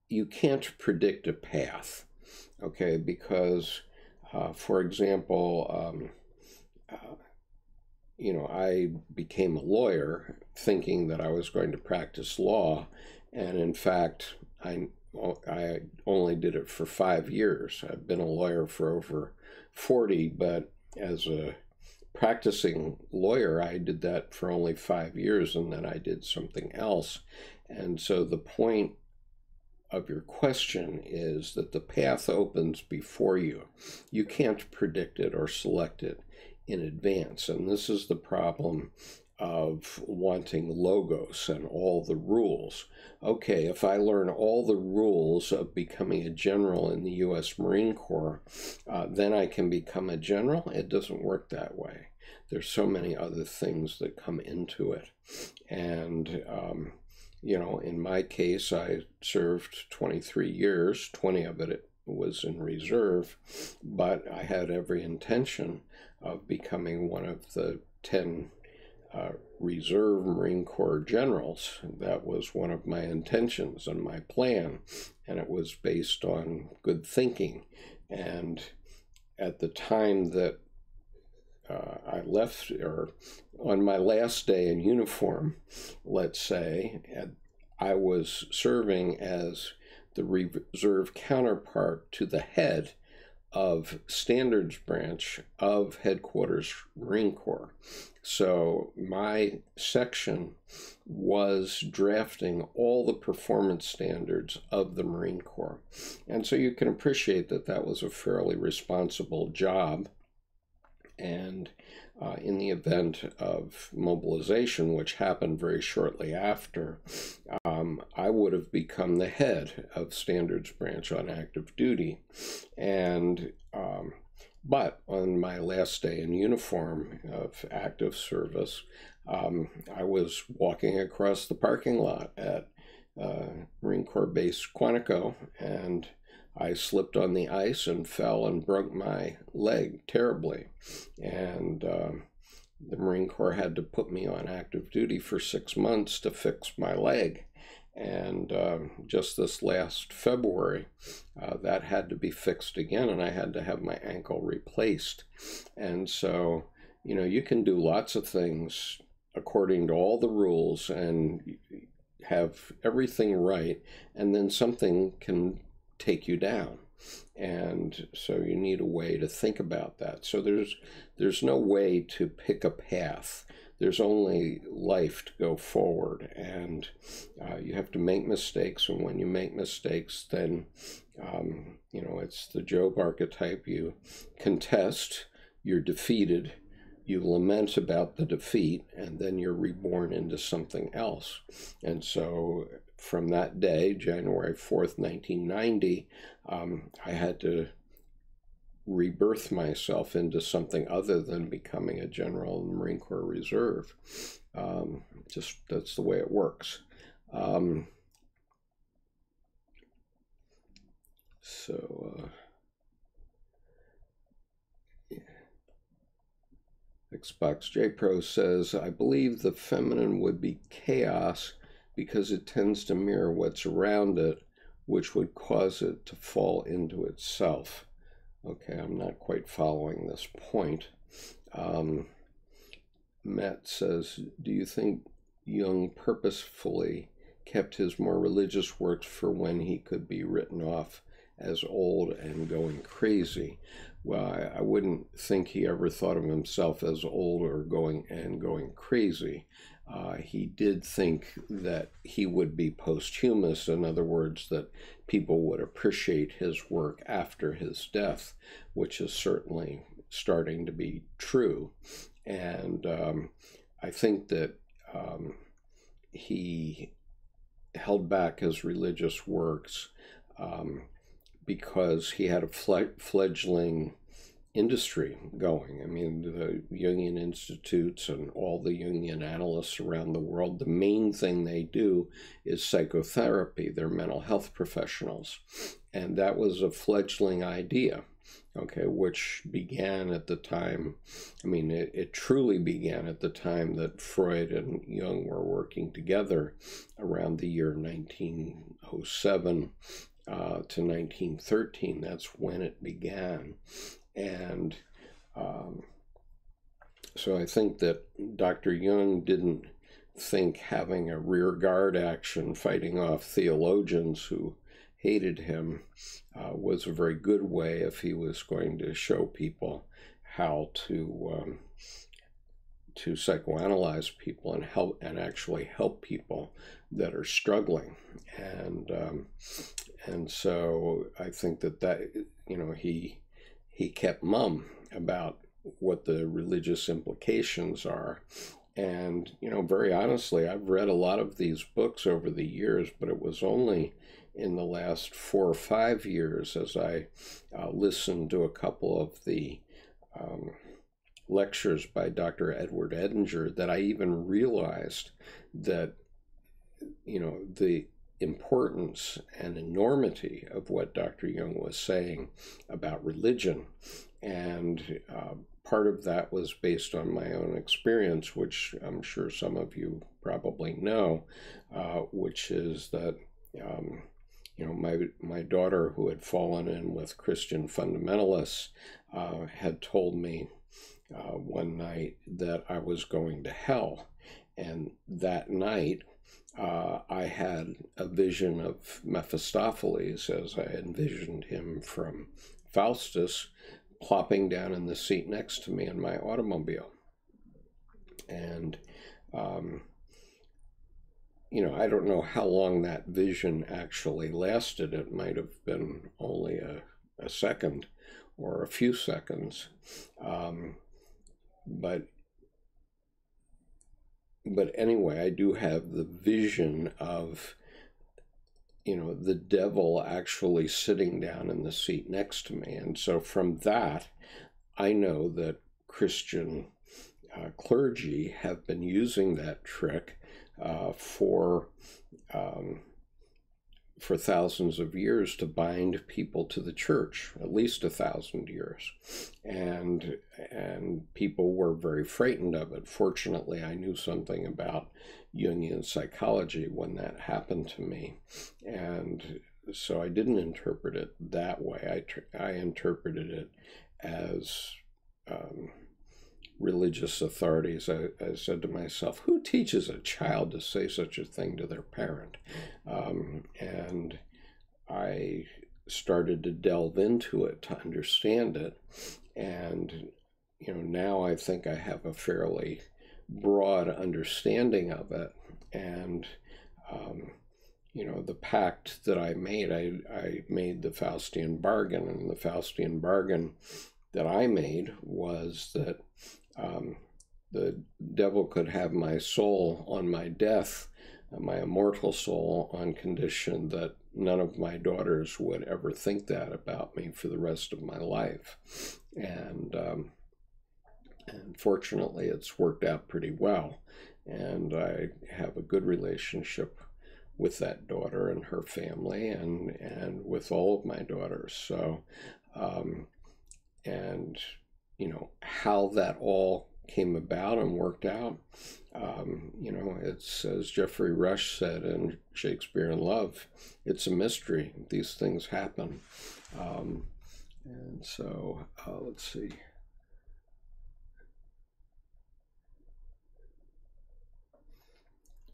you can't predict a path, okay? Because, for example, I became a lawyer thinking that I was going to practice law, and in fact, I only did it for 5 years. I've been a lawyer for over 40, but as a practicing lawyer, I did that for only 5 years, and then I did something else. And so the point of your question is that the path opens before you. You can't predict it or select it in advance. And this is the problem of wanting logos and all the rules. Okay, if I learn all the rules of becoming a general in the U.S. Marine Corps, then I can become a general? It doesn't work that way. There's so many other things that come into it. And, you know, in my case, I served 23 years, 20 of it was in reserve, but I had every intention of becoming one of the 10 Reserve Marine Corps generals. That was one of my intentions and my plan, and it was based on good thinking. And at the time that I left, or on my last day in uniform, let's say, I was serving as the reserve counterpart to the head of Standards Branch of Headquarters Marine Corps. So my section was drafting all the performance standards of the Marine Corps. And so you can appreciate that that was a fairly responsible job. And in the event of mobilization, which happened very shortly after, I would have become the head of Standards Branch on active duty. And but on my last day in uniform of active service, I was walking across the parking lot at Marine Corps Base Quantico, and I slipped on the ice and fell and broke my leg terribly. And the Marine Corps had to put me on active duty for 6 months to fix my leg. And just this last February, that had to be fixed again, and I had to have my ankle replaced. And so, you know, you can do lots of things according to all the rules and have everything right, and then something can take you down. And so you need a way to think about that. So there's no way to pick a path. There's only life to go forward, and you have to make mistakes. And when you make mistakes, then you know, it's the Job archetype. You contest, you're defeated, you lament about the defeat, and then you're reborn into something else. And so from that day, January 4th, 1990, I had to rebirth myself into something other than becoming a general in the Marine Corps Reserve. Just that's the way it works. Xbox J Pro says, I believe the feminine would be chaos because it tends to mirror what's around it, which would cause it to fall into itself. Okay, I'm not quite following this point. Matt says, do you think Jung purposefully kept his more religious works for when he could be written off as old and going crazy? Well, I wouldn't think he ever thought of himself as old or going crazy. He did think that he would be posthumous, in other words, that people would appreciate his work after his death, which is certainly starting to be true. And I think that he held back his religious works because he had a fledgling industry going. I mean, the Jungian institutes and all the Jungian analysts around the world, the main thing they do is psychotherapy. They're mental health professionals. And that was a fledgling idea, okay, which began at the time, I mean, it truly began at the time that Freud and Jung were working together around the year 1907 to 1913. That's when it began. And so I think that Dr. Jung didn't think having a rear guard action fighting off theologians who hated him was a very good way if he was going to show people how to psychoanalyze people and help, and actually help people that are struggling. And so I think that you know, he kept mum about what the religious implications are. And, very honestly, I've read a lot of these books over the years, but it was only in the last 4 or 5 years, as I listened to a couple of the lectures by Dr. Edward Edinger, that I even realized that, the importance and enormity of what Dr. Jung was saying about religion. And part of that was based on my own experience, which I'm sure some of you probably know, which is that, my daughter, who had fallen in with Christian fundamentalists, had told me one night that I was going to hell. And that night, I had a vision of Mephistopheles, as I envisioned him from Faustus, plopping down in the seat next to me in my automobile. And, I don't know how long that vision actually lasted. It might have been only a second or a few seconds. But anyway, I do have the vision of, the devil actually sitting down in the seat next to me. And so from that, I know that Christian clergy have been using that trick for thousands of years to bind people to the church, at least 1,000 years. And people were very frightened of it. Fortunately, I knew something about Jungian psychology when that happened to me. And so I didn't interpret it that way. I interpreted it as religious authorities. I said to myself, who teaches a child to say such a thing to their parent? And I started to delve into it to understand it. And, now I think I have a fairly broad understanding of it. And, the pact that I made, I made the Faustian bargain. And the Faustian bargain that I made was that the devil could have my soul on my death, my immortal soul, on condition that none of my daughters would ever think that about me for the rest of my life. And fortunately, it's worked out pretty well. And I have a good relationship with that daughter and her family, and with all of my daughters. So, and how that all came about and worked out, it's, as Geoffrey Rush said in Shakespeare in Love, it's a mystery. These things happen. And so, let's see.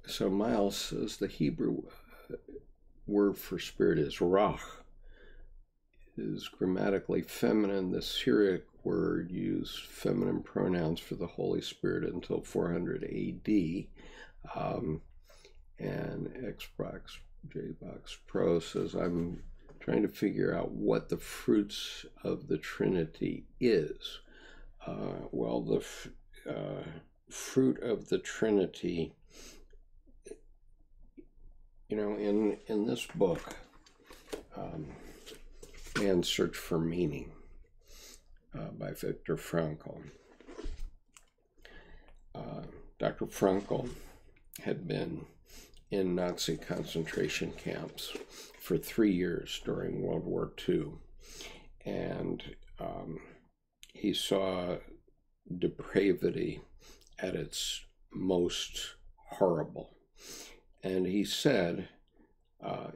So Miles says the Hebrew word for spirit is ruach. It is grammatically feminine. The Syriac word used feminine pronouns for the Holy Spirit until 400 AD. And Xbox JBox Pro says, I'm trying to figure out what the fruits of the Trinity is. Well, the fruit of the Trinity, in this book, Man's Search for Meaning, by Viktor Frankl. Dr. Frankl had been in Nazi concentration camps for 3 years during World War II. And he saw depravity at its most horrible. And he said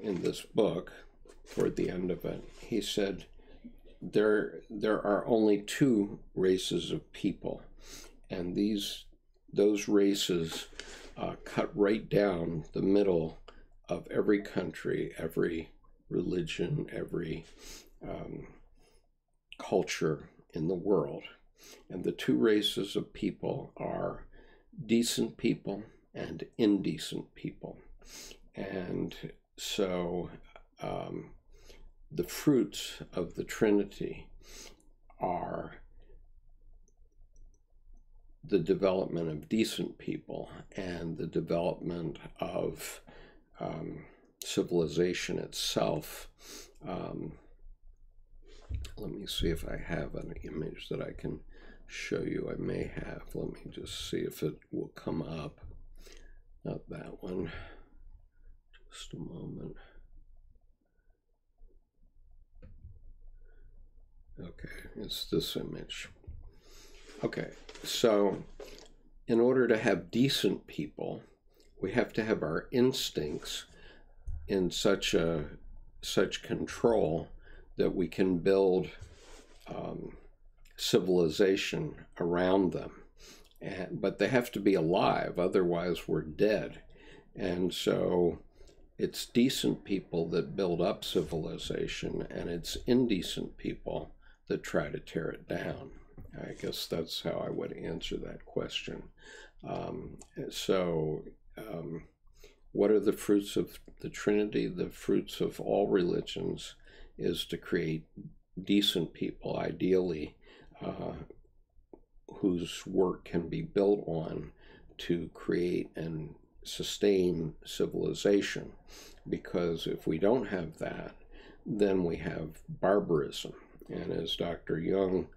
in this book, toward the end of it, he said, there are only 2 races of people, and those races cut right down the middle of every country, every religion, every culture in the world. And the 2 races of people are decent people and indecent people. And so the fruits of the Trinity are the development of decent people and the development of civilization itself. Let me see if I have an image that I can show you. I may have. Let me just see if it will come up. Not that one. Just a moment. Okay, it's this image. Okay, so in order to have decent people, we have to have our instincts in such control that we can build civilization around them. But they have to be alive, otherwise we're dead. And so it's decent people that build up civilization, and it's indecent people that try to tear it down. I guess that's how I would answer that question. What are the fruits of the Trinity? The fruits of all religions is to create decent people, ideally, whose work can be built on to create and sustain civilization. Because if we don't have that, then we have barbarism. And as Dr. Jung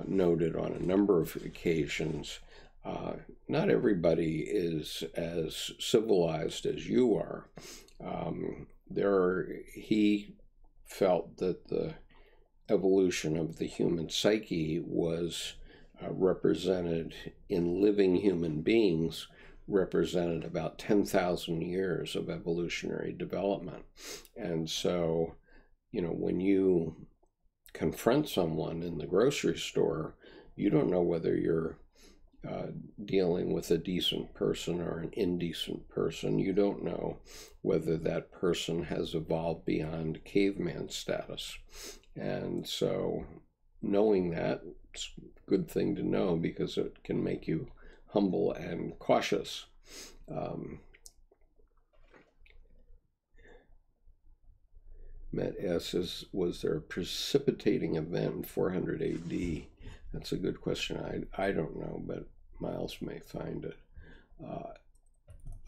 noted on a number of occasions, not everybody is as civilized as you are. He felt that the evolution of the human psyche was represented in living human beings, represented about 10,000 years of evolutionary development. And so, when you confront someone in the grocery store, you don't know whether you're dealing with a decent person or an indecent person. You don't know whether that person has evolved beyond caveman status. And so knowing that, it's a good thing to know because it can make you humble and cautious. Matt S. Was there a precipitating event in 400 AD? That's a good question. I don't know, but Miles may find it.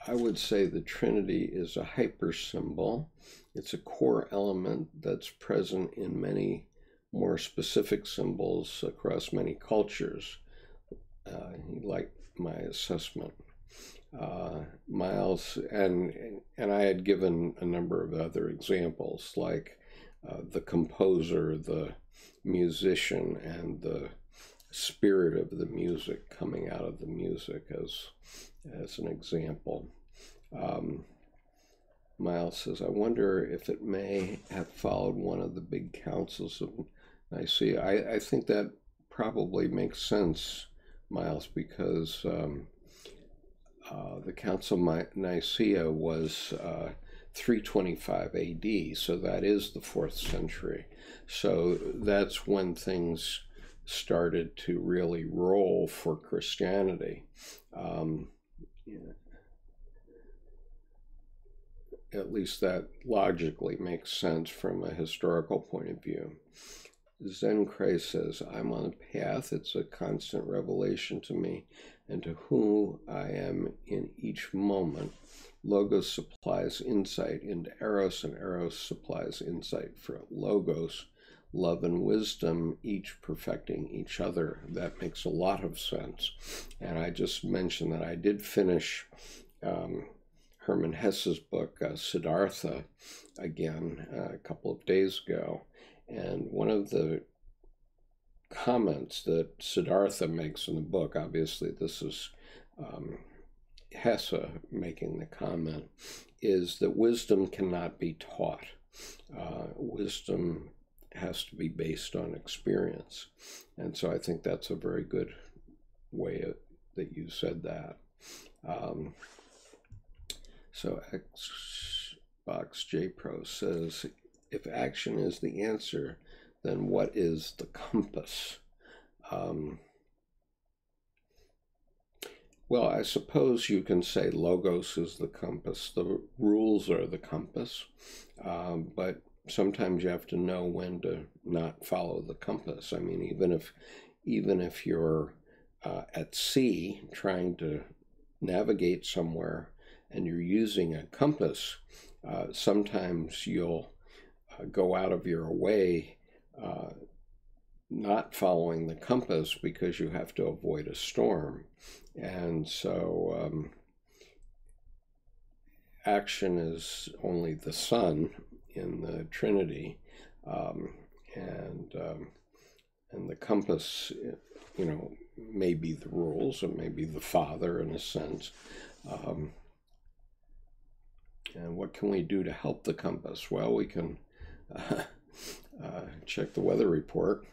I would say the Trinity is a hypersymbol. It's a core element that's present in many more specific symbols across many cultures. He liked my assessment. Miles, and I had given a number of other examples, like the composer, the musician, and the spirit of the music coming out of the music as an example. Miles says, I wonder if it may have followed one of the big councils of Nicaea. I think that probably makes sense, Miles, because the Council of Nicaea was 325 AD, so that is the 4th century. So that's when things started to really roll for Christianity. At least that logically makes sense from a historical point of view. Zen Christ says, I'm on a path. It's a constant revelation to me and to who I am in each moment. Logos supplies insight into Eros, and Eros supplies insight for Logos. Love and wisdom, each perfecting each other. That makes a lot of sense. And I just mentioned that I did finish Hermann Hesse's book, Siddhartha, again a couple of days ago. And one of the comments that Siddhartha makes in the book, obviously this is Hesse making the comment, is that wisdom cannot be taught. Wisdom has to be based on experience. And so I think that's a very good way that you said that. So Xbox JPro says, if action is the answer, then what is the compass? Well, I suppose you can say logos is the compass. The rules are the compass. But sometimes you have to know when to not follow the compass. I mean, even if you're at sea trying to navigate somewhere and you're using a compass, sometimes you'll go out of your way not following the compass because you have to avoid a storm. And so action is only the Son in the Trinity, and the compass, you know, may be the rules, it may be the Father in a sense. And what can we do to help the compass? Well, we can check the weather report.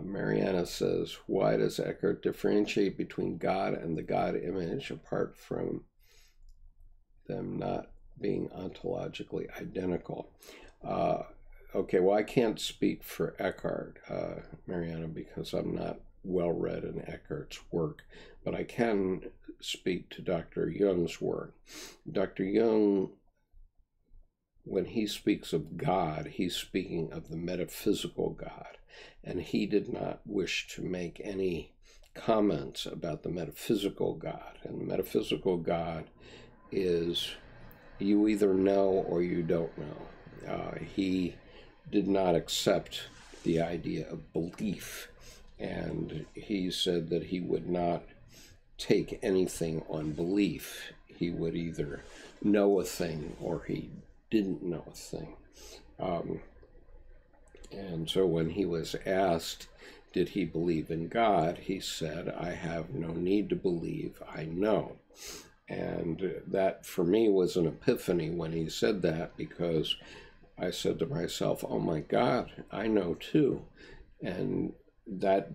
Mariana says, why does Eckhart differentiate between God and the God image apart from them not being ontologically identical? Okay, well, I can't speak for Eckhart, Mariana, because I'm not well read in Eckhart's work, but I can speak to Dr. Jung's work. Dr. Jung, when he speaks of God, he's speaking of the metaphysical God, and he did not wish to make any comments about the metaphysical God. And the metaphysical God is you either know or you don't know. He did not accept the idea of belief, and he said that he would not take anything on belief. He would either know a thing or he didn't know a thing. And so when he was asked, did he believe in God, he said, I have no need to believe, I know. And that for me was an epiphany when he said that, because I said to myself, oh my God, I know too. And that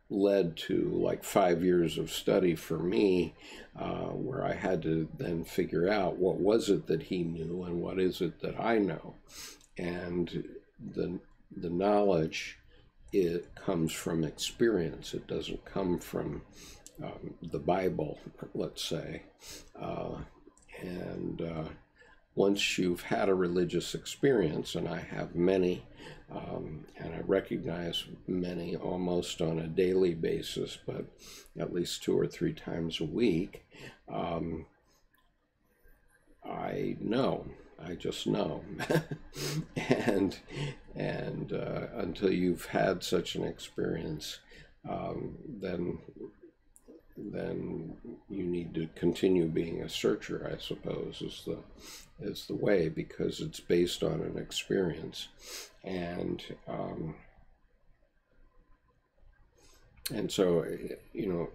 led to like 5 years of study for me, where I had to then figure out what was it that he knew and what is it that I know. And the knowledge, it comes from experience. It doesn't come from the Bible, let's say. Once you've had a religious experience, and I have many, and I recognize many almost on a daily basis, but at least 2 or 3 times a week, I know. I just know. and until you've had such an experience, then you need to continue being a searcher, I suppose, is the way, because it's based on an experience. And so, you know,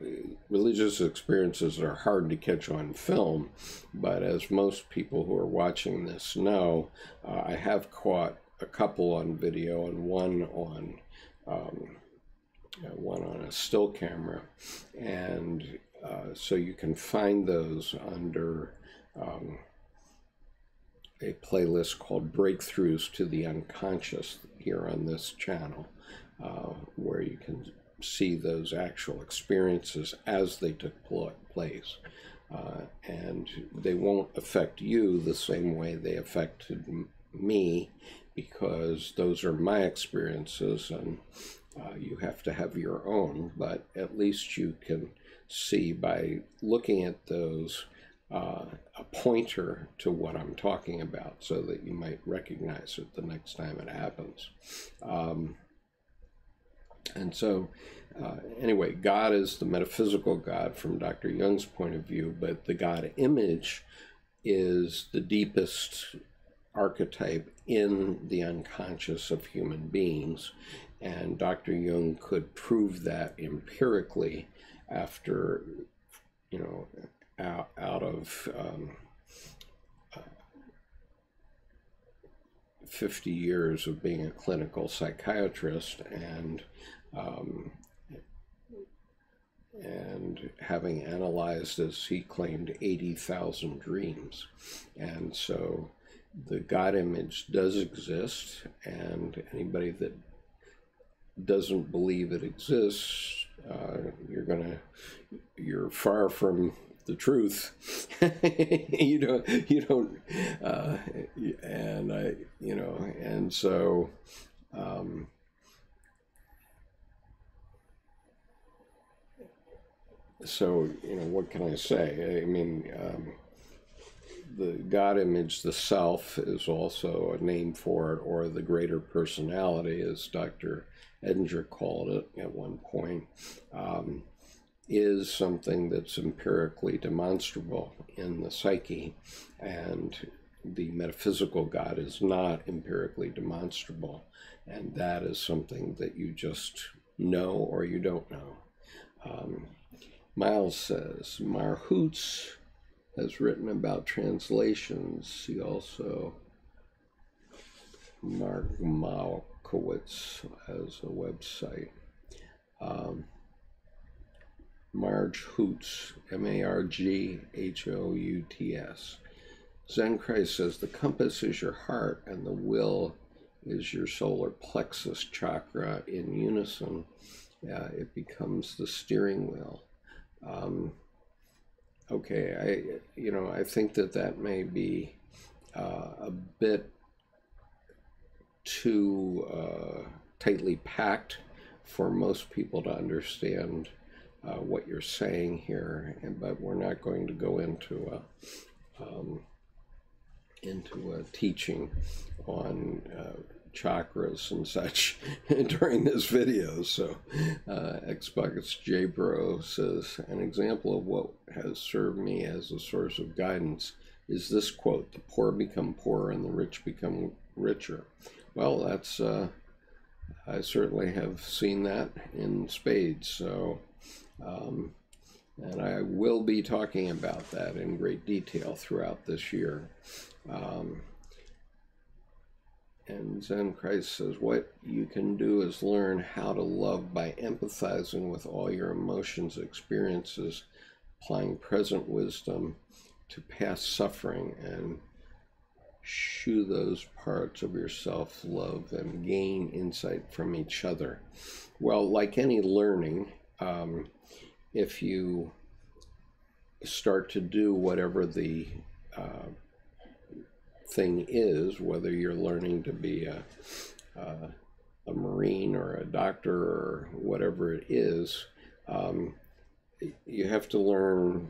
religious experiences are hard to catch on film, but as most people who are watching this know, I have caught a couple on video and one on a still camera, and so you can find those under a playlist called Breakthroughs to the Unconscious here on this channel, where you can see those actual experiences as they took place. And they won't affect you the same way they affected me, because those are my experiences, and you have to have your own, but at least you can see by looking at those a pointer to what I'm talking about, so that you might recognize it the next time it happens. And so, anyway, God is the metaphysical God from Dr. Jung's point of view, but the God image is the deepest archetype in the unconscious of human beings. And Dr. Jung could prove that empirically after, you know, out of 50 years of being a clinical psychiatrist, and having analyzed, as he claimed, 80,000 dreams. And so the God image does exist, and anybody that doesn't believe it exists, you're far from the truth. you don't, and so, So, what can I say? I mean, the God image, the self, is also a name for it, or the greater personality, as Dr. Edinger called it at one point, is something that's empirically demonstrable in the psyche, and the metaphysical God is not empirically demonstrable, and that is something that you just know or you don't know. Miles says, Marhoots has written about translations. See also Mark Malkowitz has a website. Marge Hoots, Marghouts. Zen Christ says the compass is your heart and the will is your solar plexus chakra. In unison, it becomes the steering wheel. Okay, I think that may be a bit too tightly packed for most people to understand what you're saying here, but we're not going to go into a teaching on chakras and such during this video. So Xbox J-Bro says, an example of what has served me as a source of guidance is this quote, the poor become poorer and the rich become richer. Well, that's I certainly have seen that in spades. So and I will be talking about that in great detail throughout this year. And Zen Christ says, what you can do is learn how to love by empathizing with all your emotions, experiences, applying present wisdom to past suffering, and shoo those parts of yourself love and gain insight from each other. Well, like any learning, if you start to do whatever the thing is, whether you're learning to be a Marine or a doctor or whatever it is, you have to learn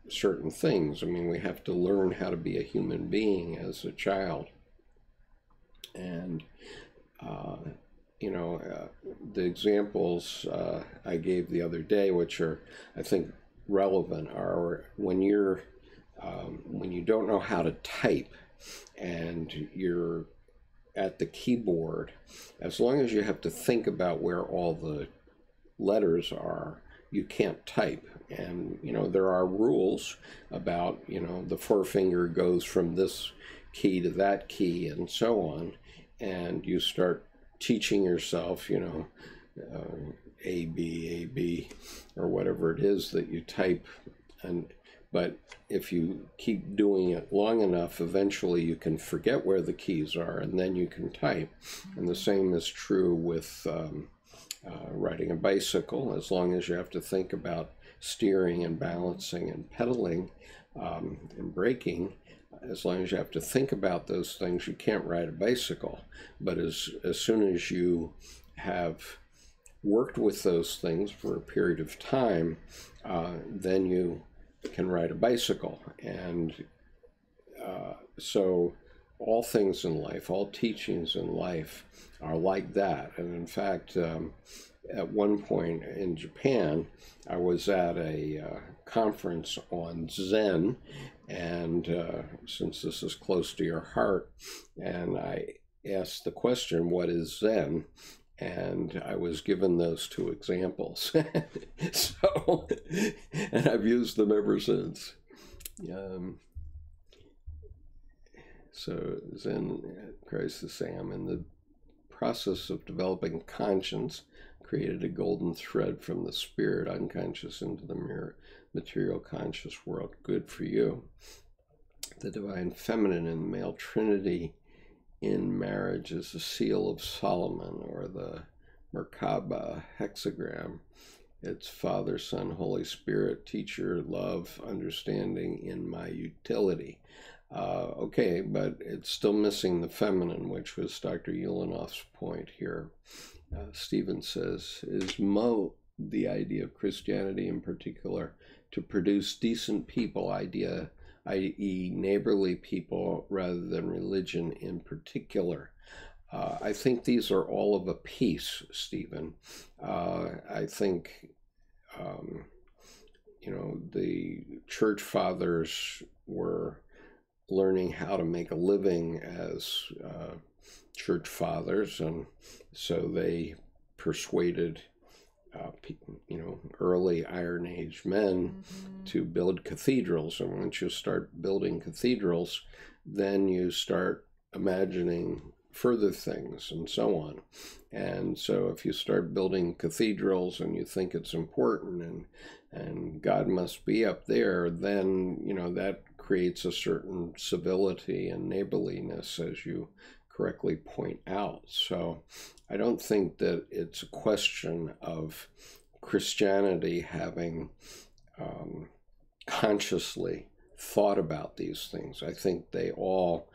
certain things. I mean, we have to learn how to be a human being as a child. And, the examples I gave the other day, which are, I think, relevant, are when you don't know how to type and you're at the keyboard, as long as you have to think about where all the letters are, you can't type. And, there are rules about, the forefinger goes from this key to that key and so on. And you start teaching yourself, A, B, or whatever it is that you type. But if you keep doing it long enough, eventually you can forget where the keys are, and then you can type. And the same is true with riding a bicycle. As long as you have to think about steering and balancing and pedaling and braking, as long as you have to think about those things, you can't ride a bicycle. But as soon as you have worked with those things for a period of time, then you can ride a bicycle. And so all things in life, all teachings in life are like that. And in fact, at one point in Japan, I was at a conference on Zen, and since this is close to your heart, and I asked the question, what is Zen? And I was given those two examples. So, and I've used them ever since. So Zen Christ is saying, I'm in the process of developing conscience, created a golden thread from the spirit unconscious into the material conscious world. Good for you. The divine feminine and male trinity in marriage is the seal of Solomon, or the Merkaba hexagram. It's Father, Son, Holy Spirit, teacher, love, understanding in my utility. Okay, but it's still missing the feminine, which was Dr. Ulanov's point here. Stephen says, is the idea of Christianity in particular, to produce decent people, i.e. neighborly people rather than religion in particular. I think these are all of a piece, Stephen. I think, the church fathers were learning how to make a living as church fathers, and so they persuaded early Iron Age men to build cathedrals. And once you start building cathedrals, then you start imagining further things and so on. And so if you start building cathedrals and you think it's important and God must be up there, then, that creates a certain civility and neighborliness, as you correctly point out. So I don't think that it's a question of Christianity having consciously thought about these things. I think they all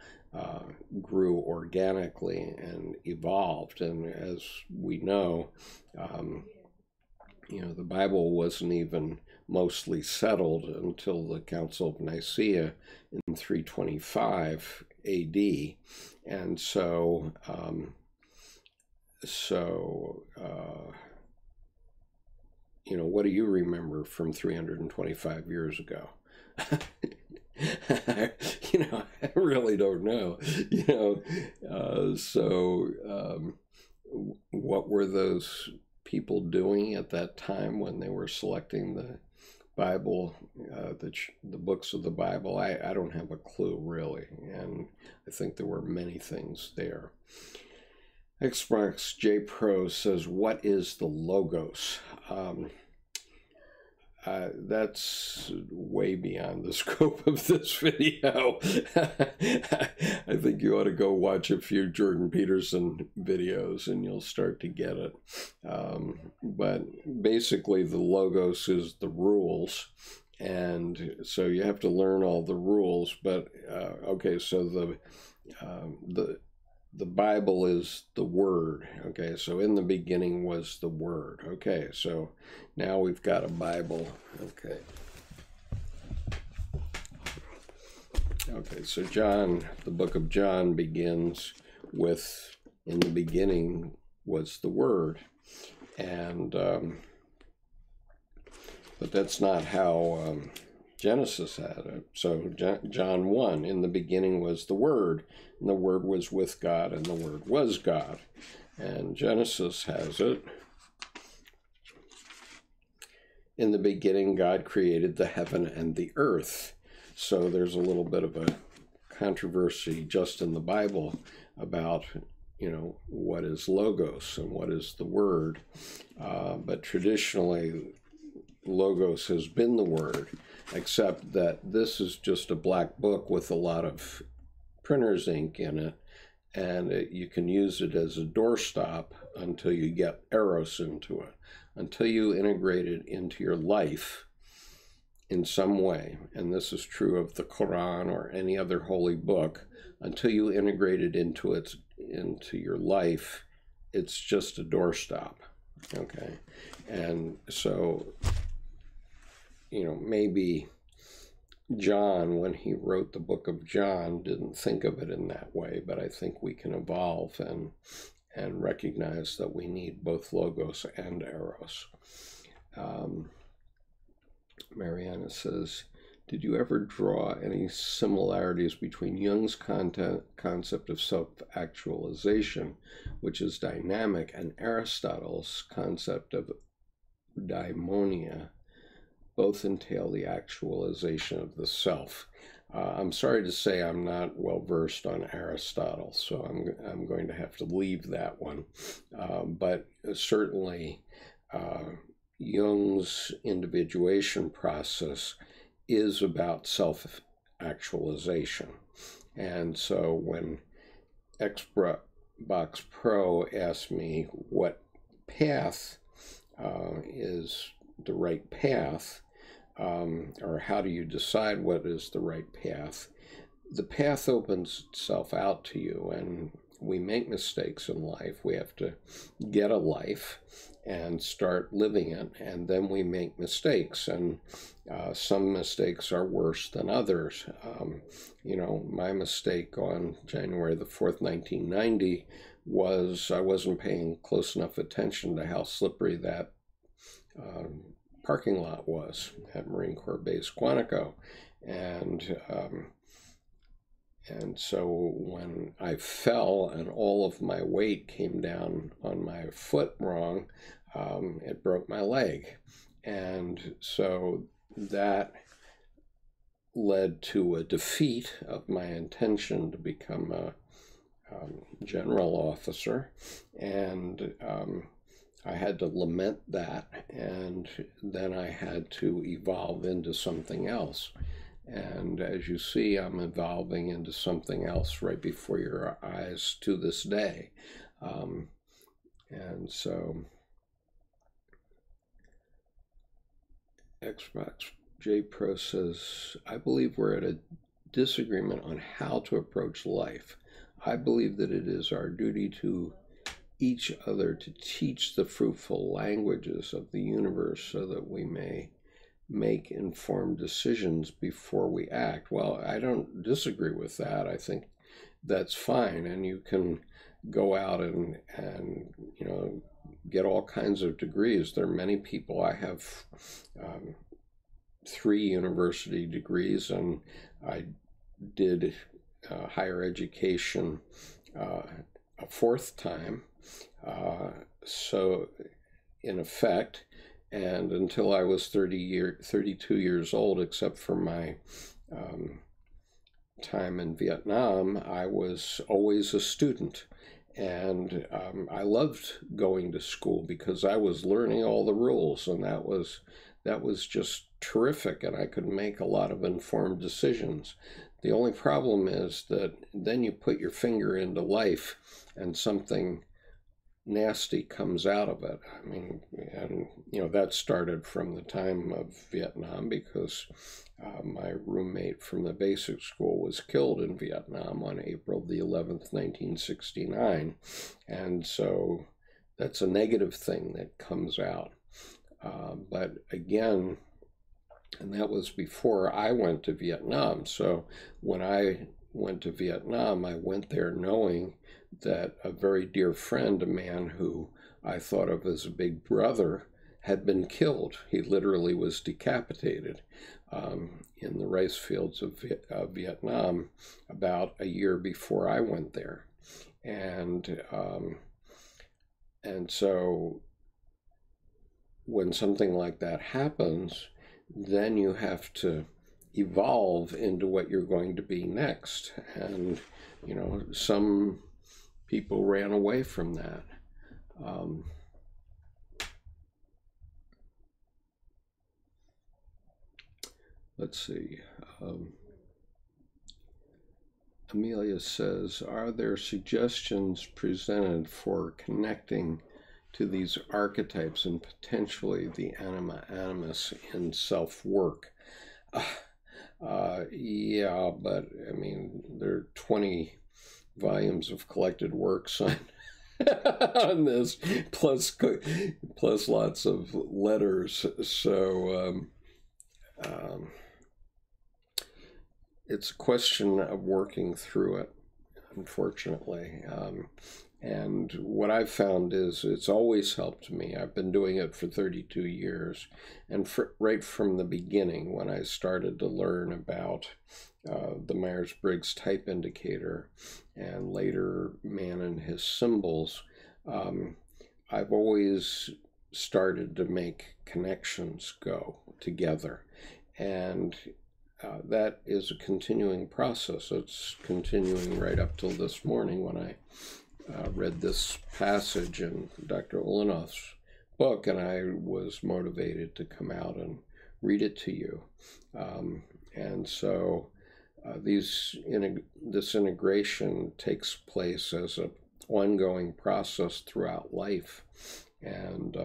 grew organically and evolved. And as we know, the Bible wasn't even mostly settled until the Council of Nicaea in 325 AD. And so, what do you remember from 325 years ago? I really don't know. What were those people doing at that time when they were selecting the Bible, the books of the Bible? I don't have a clue, really, and I think there were many things there. Xbox J Pro says, "What is the Logos?" That's way beyond the scope of this video. I think you ought to go watch a few Jordan Peterson videos and you'll start to get it. But basically the Logos is the rules. And so you have to learn all the rules. But, okay, so the Bible is the Word. Okay, so in the beginning was the Word. Okay, so now we've got a Bible. Okay, so John, the book of John begins with, in the beginning was the Word. And, but that's not how Genesis had it. So John 1, in the beginning was the Word, and the Word was with God, and the Word was God. And Genesis has it, in the beginning God created the heaven and the earth. So there's a little bit of a controversy just in the Bible about, what is Logos and what is the Word. But traditionally, Logos has been the Word, except that this is just a black book with a lot of printer's ink in it, and you can use it as a doorstop until you get Eros into it, until you integrate it into your life in some way. And this is true of the Quran or any other holy book. Until you integrate it into your life, it's just a doorstop. Okay, and so maybe John, when he wrote the book of John, didn't think of it in that way, but I think we can evolve and recognize that we need both Logos and Eros. Mariana says, did you ever draw any similarities between Jung's concept of self-actualization, which is dynamic, and Aristotle's concept of daimonia? Both entail the actualization of the self. I'm sorry to say I'm not well versed on Aristotle, so I'm going to have to leave that one. But certainly Jung's individuation process is about self-actualization. And so when Xbox Pro asked me what path is the right path, or how do you decide what is the right path, the path opens itself out to you. And we make mistakes in life. We have to get a life and start living it, and then we make mistakes, and some mistakes are worse than others. You know, my mistake on January the 4th, 1990 was I wasn't paying close enough attention to how slippery that parking lot was at Marine Corps Base Quantico. And so when I fell and all of my weight came down on my foot wrong, it broke my leg. And so that led to a defeat of my intention to become a general officer. And I had to lament that, and then I had to evolve into something else. And as you see, I'm evolving into something else right before your eyes to this day. And so Xbox J Pro says, I believe we're at a disagreement on how to approach life. I believe that it is our duty to each other to teach the fruitful languages of the universe so that we may make informed decisions before we act. Well, I don't disagree with that. I think that's fine, and you can go out and you know, get all kinds of degrees. There are many people. I have 3 university degrees, and I did higher education a 4th time. So in effect, and until I was 32 years old, except for my time in Vietnam, I was always a student. And I loved going to school because I was learning all the rules, and that was just terrific, and I could make a lot of informed decisions. The only problem is that then you put your finger into life and something nasty comes out of it. I mean, and you know, that started from the time of Vietnam, because my roommate from the basic school was killed in Vietnam on April the 11th, 1969. And so that's a negative thing that comes out. But again, and that was before I went to Vietnam. So when I went to Vietnam, I went there knowing that a very dear friend, a man who I thought of as a big brother, had been killed. He literally was decapitated in the rice fields of Vietnam about a year before I went there. And so when something like that happens, then you have to evolve into what you're going to be next. And, you know, some people ran away from that. Let's see. Amelia says, are there suggestions presented for connecting to these archetypes and potentially the anima animus in self-work? Yeah, but I mean, there are 20 volumes of collected works on on this, plus lots of letters. So it's a question of working through it, unfortunately. And what I've found is it's always helped me. I've been doing it for 32 years. And right from the beginning, when I started to learn about the Myers-Briggs type indicator and later man and his symbols, I've always started to make connections go together. And that is a continuing process. It's continuing right up till this morning when I read this passage in Dr. Ulanov's book, and I was motivated to come out and read it to you. And so this integration takes place as an ongoing process throughout life. And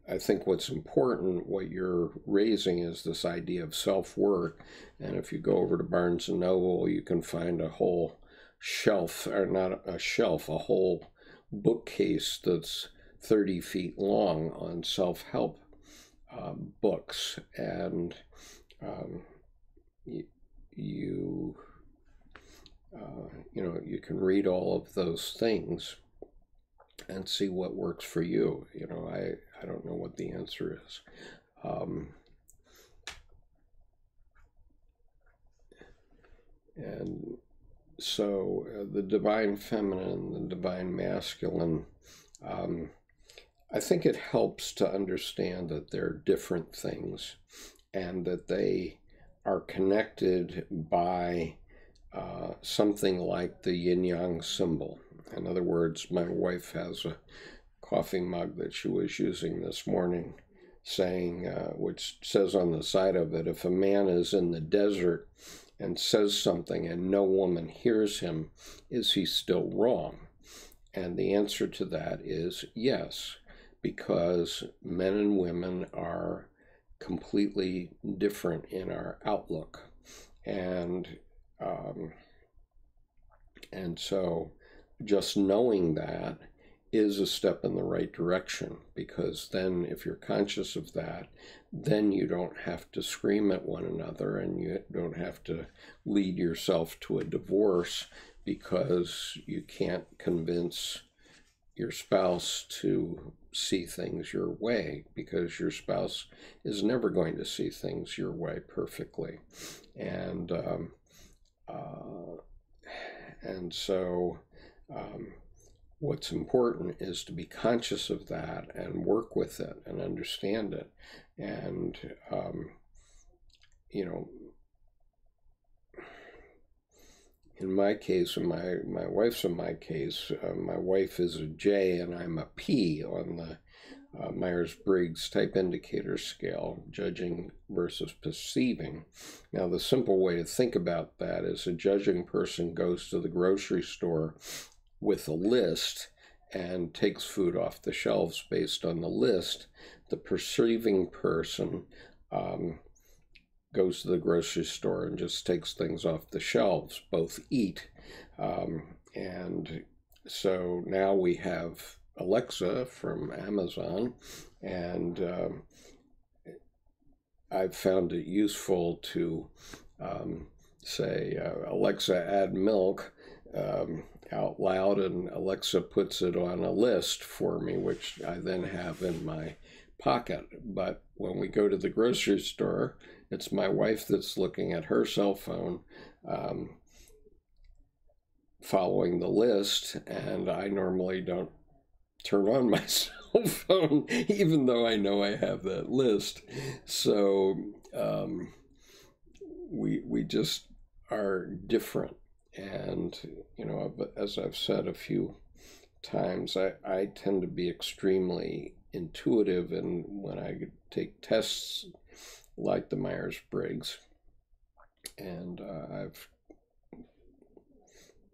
I think what's important, what you're raising, is this idea of self-work. And if you go over to Barnes & Noble, you can find a whole shelf, or not a shelf, a whole bookcase that's 30 feet long on self-help books. And you know, you can read all of those things and see what works for you. You know, I don't know what the answer is. And so the divine feminine, the divine masculine, I think it helps to understand that they're different things and that they are connected by something like the yin-yang symbol. In other words, my wife has a coffee mug that she was using this morning, saying, which says on the side of it, if a man is in the desert and says something and no woman hears him, is he still wrong? And the answer to that is yes, because men and women are completely different in our outlook. And so just knowing that is a step in the right direction, because then if you're conscious of that, then you don't have to scream at one another, and you don't have to lead yourself to a divorce because you can't convince your spouse to see things your way, because your spouse is never going to see things your way perfectly. And so what's important is to be conscious of that and work with it and understand it. And, you know, in my case, and my wife's in my case, my wife is a J and I'm a P on the Myers-Briggs type indicator scale, judging versus perceiving. Now, the simple way to think about that is a judging person goes to the grocery store with a list and takes food off the shelves based on the list. The perceiving person goes to the grocery store and just takes things off the shelves. Both eat. And so now we have Alexa from Amazon, and I've found it useful to say, Alexa, add milk out loud, and Alexa puts it on a list for me, which I then have in my pocket. But when we go to the grocery store, it's my wife that's looking at her cell phone, following the list, and I normally don't turn on my cell phone, even though I know I have that list. So we just are different. And, you know, as I've said a few times, I tend to be extremely intuitive, and when I take tests like the Myers-Briggs, and I've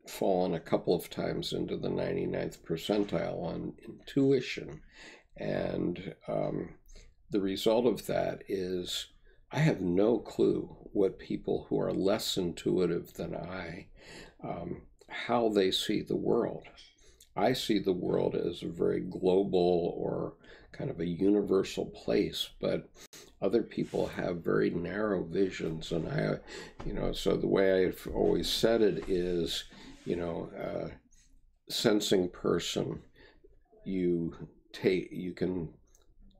fallen a couple of times into the 99th percentile on intuition, and the result of that is I have no clue what people who are less intuitive than I, how they see the world. I see the world as a very global or kind of a universal place, but other people have very narrow visions. And you know, so the way I've always said it is, you know, sensing person, you can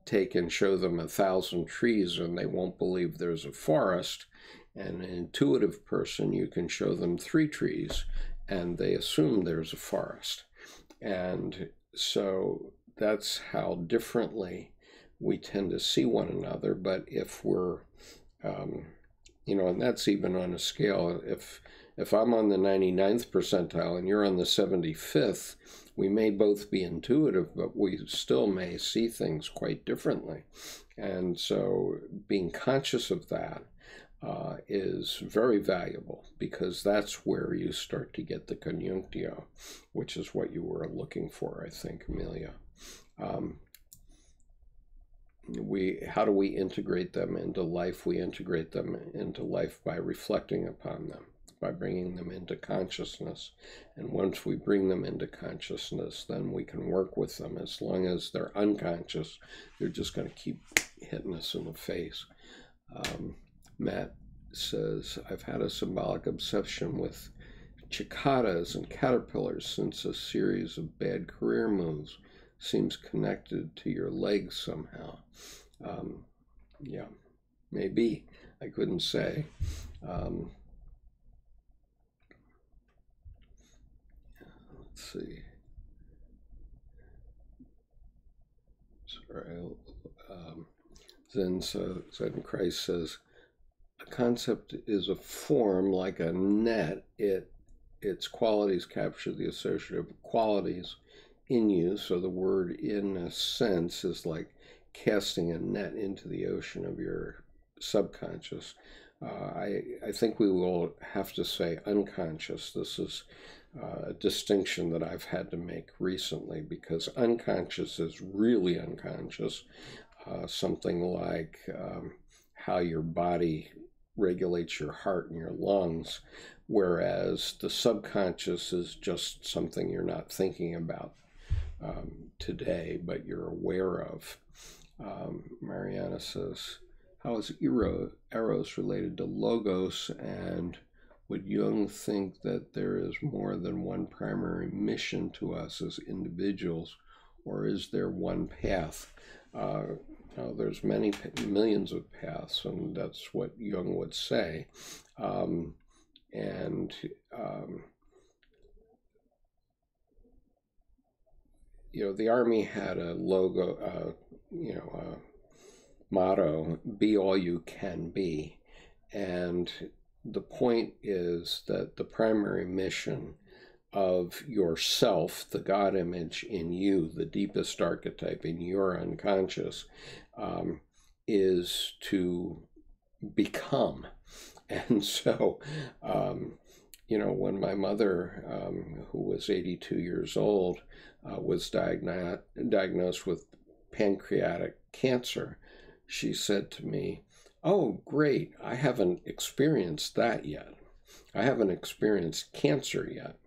take and show them 1,000 trees and they won't believe there's a forest. And an intuitive person, you can show them 3 trees and they assume there's a forest. And so that's how differently we tend to see one another. But if we're, you know, and that's even on a scale, if I'm on the 99th percentile and you're on the 75th, we may both be intuitive, but we still may see things quite differently. And so being conscious of that is very valuable, because that's where you start to get the conjunctio, which is what you were looking for, I think, Amelia. how do we integrate them into life? We integrate them into life by reflecting upon them, by bringing them into consciousness. And once we bring them into consciousness, then we can work with them. As long as they're unconscious, they're just going to keep hitting us in the face. Matt says, I've had a symbolic obsession with cicadas and caterpillars since a series of bad career moves seems connected to your legs somehow. Yeah, maybe. I couldn't say. Let's see. Sorry. Zen Christ says, a concept is a form like a net. Its qualities capture the associative qualities in you. So the word, in a sense, is like casting a net into the ocean of your subconscious. I think we will have to say unconscious. This is a distinction that I've had to make recently, because unconscious is really unconscious. Something like how your body regulates your heart and your lungs, whereas the subconscious is just something you're not thinking about today, but you're aware of. Mariana says, how is Eros related to Logos, and would Jung think that there is more than one primary mission to us as individuals, or is there one path? Now, there's millions of paths, and that's what Jung would say. You know, the Army had a logo, motto, be all you can be. And the point is that the primary mission of yourself, the God image in you, the deepest archetype in your unconscious, is to become. And so, when my mother, who was 82 years old, was diagnosed with pancreatic cancer, she said to me, oh, great, I haven't experienced that yet. I haven't experienced cancer yet.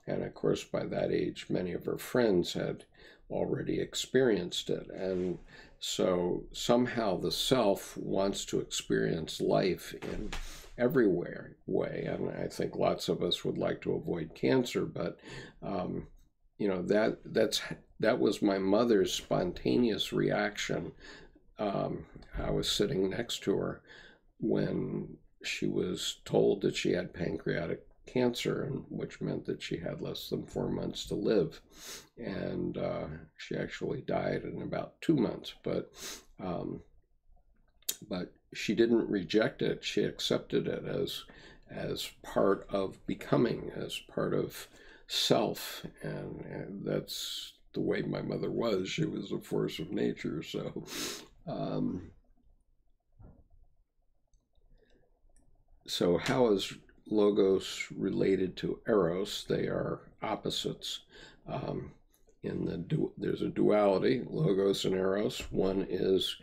And of course, by that age, many of her friends had already experienced it. And so somehow the self wants to experience life in every way. And I think lots of us would like to avoid cancer, but that was my mother's spontaneous reaction. I was sitting next to her when she was told that she had pancreatic cancer, which meant that she had less than 4 months to live, and she actually died in about 2 months. But she didn't reject it; she accepted it as part of becoming, as part of self, and that's the way my mother was. She was a force of nature. So. So how is Logos related to Eros? They are opposites. There's a duality, Logos and Eros. One is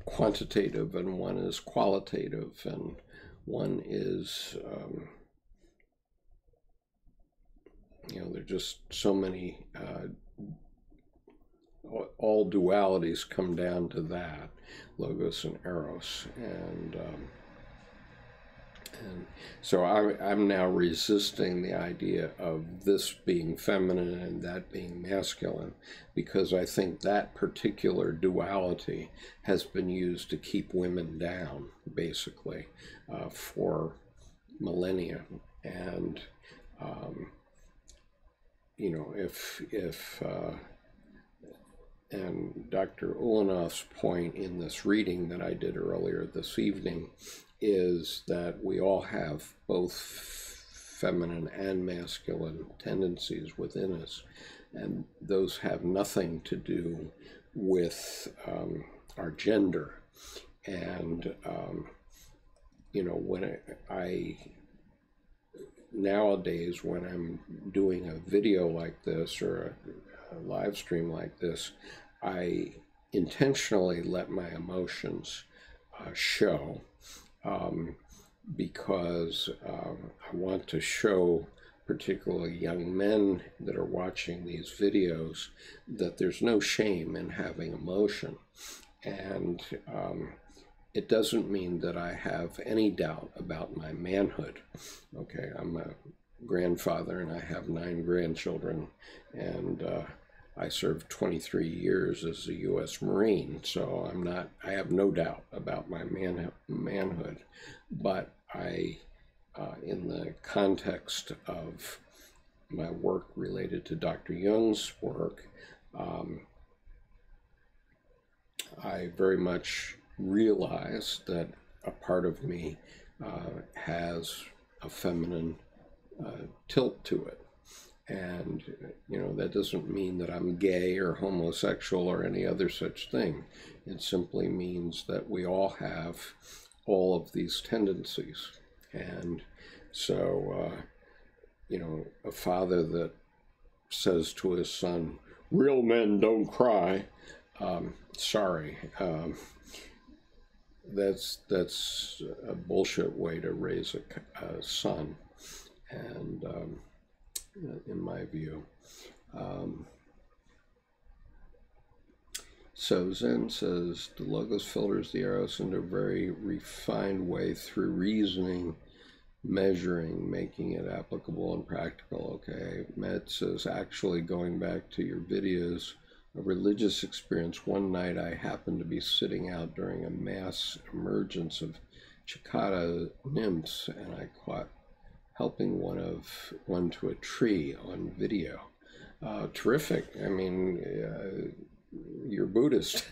quantitative and one is qualitative, and one is there are just so many. All dualities come down to that, Logos and Eros, and so I'm now resisting the idea of this being feminine and that being masculine, because I think that particular duality has been used to keep women down, basically, for millennia. And and Dr. Ulanov's point in this reading that I did earlier this evening is that we all have both feminine and masculine tendencies within us, and those have nothing to do with our gender. And nowadays, when I'm doing a video like this or a live stream like this, I intentionally let my emotions show because I want to show particularly young men that are watching these videos that there's no shame in having emotion. And it doesn't mean that I have any doubt about my manhood. Okay, I'm a grandfather and I have 9 grandchildren, and I served 23 years as a U.S. Marine, so I have no doubt about my manhood. But in the context of my work related to Dr. Jung's work, I very much realize that a part of me has a feminine tilt to it. And, that doesn't mean that I'm gay or homosexual or any other such thing. It simply means that we all have all of these tendencies. And so, a father that says to his son, "Real men don't cry," sorry, that's a bullshit way to raise a son, and in my view. So Zen says, the Logos filters the Eros into a very refined way through reasoning, measuring, making it applicable and practical. Okay. Matt says, actually, going back to your videos, a religious experience. One night I happened to be sitting out during a mass emergence of cicada nymphs, and I caught helping one to a tree on video. Terrific. I mean, you're Buddhist.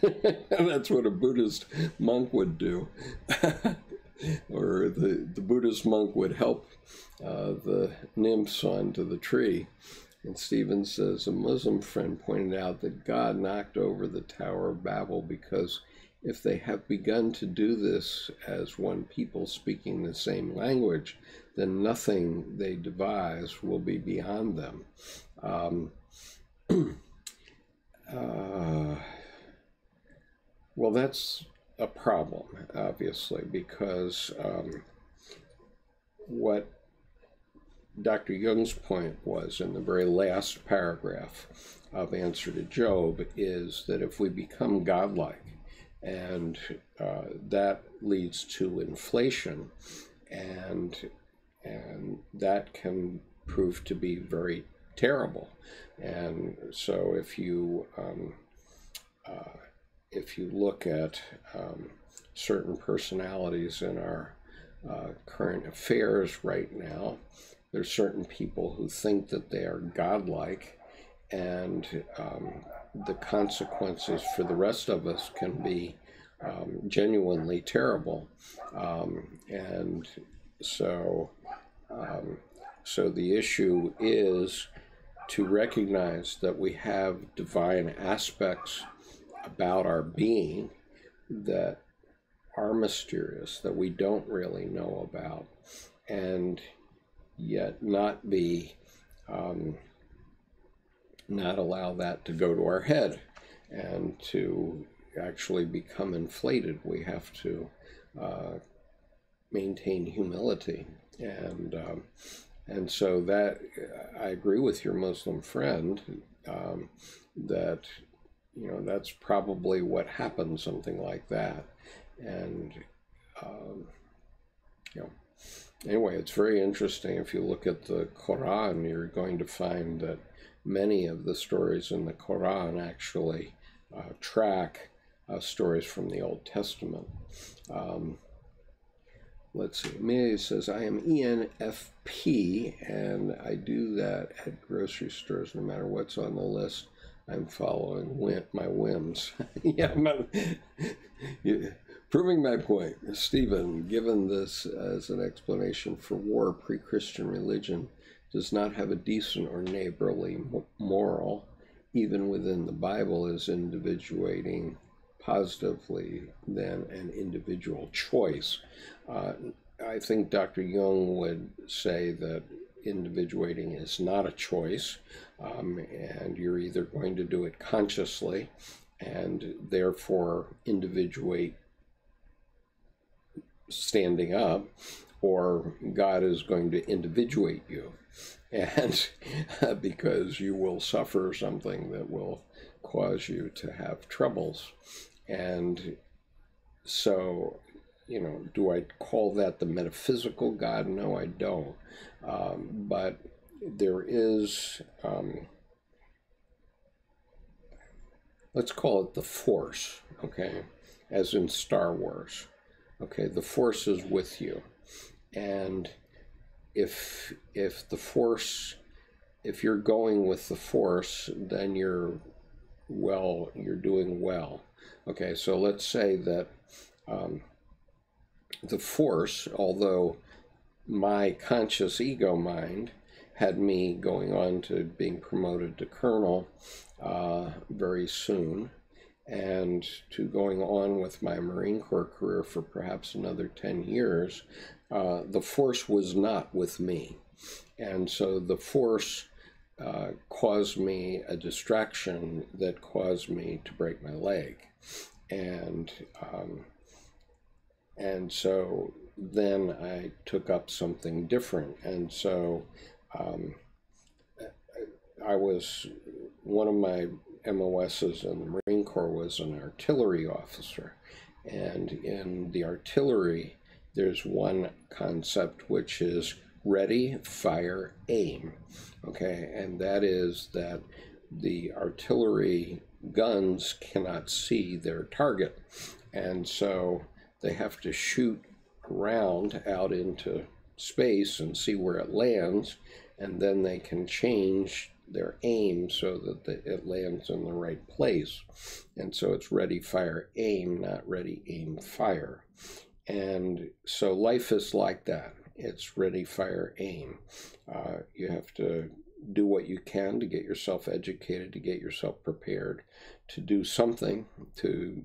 That's what a Buddhist monk would do. Or the Buddhist monk would help the nymphs onto the tree. And Stephen says, a Muslim friend pointed out that God knocked over the Tower of Babel because if they have begun to do this as one people speaking the same language, then nothing they devise will be beyond them. Well, that's a problem, obviously, because what Dr. Jung's point was in the very last paragraph of Answer to Job is that if we become godlike, and that leads to inflation, and that can prove to be very terrible. And so if you look at certain personalities in our current affairs right now, there's certain people who think that they are godlike, and the consequences for the rest of us can be genuinely terrible. And so the issue is to recognize that we have divine aspects about our being that are mysterious, that we don't really know about, and yet not allow that to go to our head and to actually become inflated. We have to maintain humility, and so that I agree with your Muslim friend that that's probably what happens, something like that. And anyway, it's very interesting. If you look at the Quran, you're going to find that many of the stories in the Quran actually track stories from the Old Testament. Let's see. Amelia says, I am ENFP, and I do that at grocery stores. No matter what's on the list, I'm following my whims. Yeah, proving my point. Stephen, given this as an explanation for war, pre-Christian religion does not have a decent or neighborly moral, even within the Bible, is individuating positively than an individual choice. I think Dr. Jung would say that individuating is not a choice, and you're either going to do it consciously and therefore individuate standing up, or God is going to individuate you, and because you will suffer something that will cause you to have troubles. And so, do I call that the metaphysical God? No, I don't. But there is, let's call it the Force, okay, as in Star Wars. Okay, the Force is with you. And if the Force, if you're going with the Force, then you're doing well. Okay, so let's say that the Force, although my conscious ego mind had me going on to being promoted to colonel very soon, and to going on with my Marine Corps career for perhaps another 10 years, the Force was not with me. And so the Force caused me a distraction that caused me to break my leg. And so then I took up something different. And so I was, one of my MOSs in the Marine Corps was an artillery officer. And in the artillery, there's one concept which is ready, fire, aim. Okay, and that is that the artillery guns cannot see their target. And so they have to shoot around out into space and see where it lands, and then they can change their aim so that it lands in the right place. And so it's ready, fire, aim, not ready, aim, fire. And so life is like that. It's ready, fire, aim. You have to do what you can to get yourself educated, to get yourself prepared, to do something, to,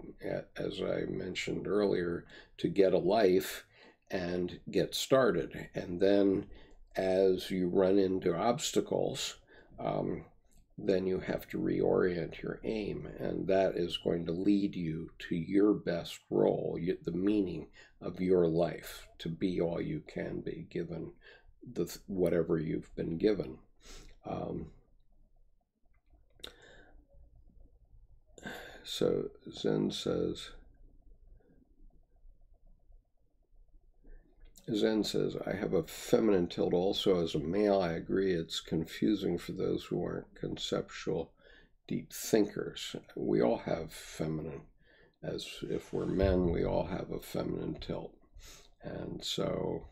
as I mentioned earlier, to get a life and get started. And then as you run into obstacles, then you have to reorient your aim, and that is going to lead you to your best role, the meaning of your life, to be all you can be, given whatever you've been given. So Zen says, I have a feminine tilt also as a male. I agree it's confusing for those who aren't conceptual, deep thinkers. We all have feminine. As if we're men, we all have a feminine tilt. And so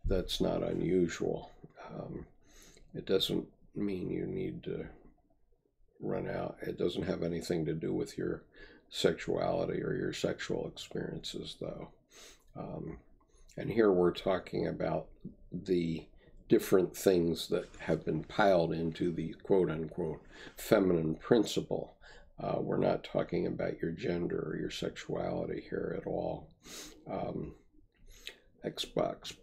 that's not unusual. It doesn't mean you need to run out. It doesn't have anything to do with your sexuality or your sexual experiences, though. And here we're talking about the different things that have been piled into the quote-unquote feminine principle. We're not talking about your gender or your sexuality here at all. Xbox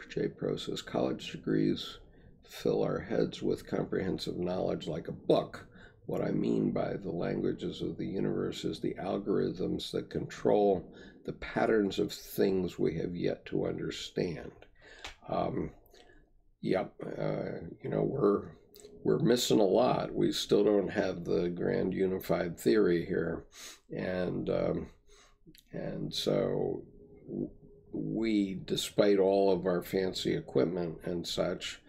J Pro says, college degrees fill our heads with comprehensive knowledge like a book. What I mean by the languages of the universe is the algorithms that control the patterns of things we have yet to understand. We're missing a lot. We still don't have the grand unified theory here, and so we, despite all of our fancy equipment and such,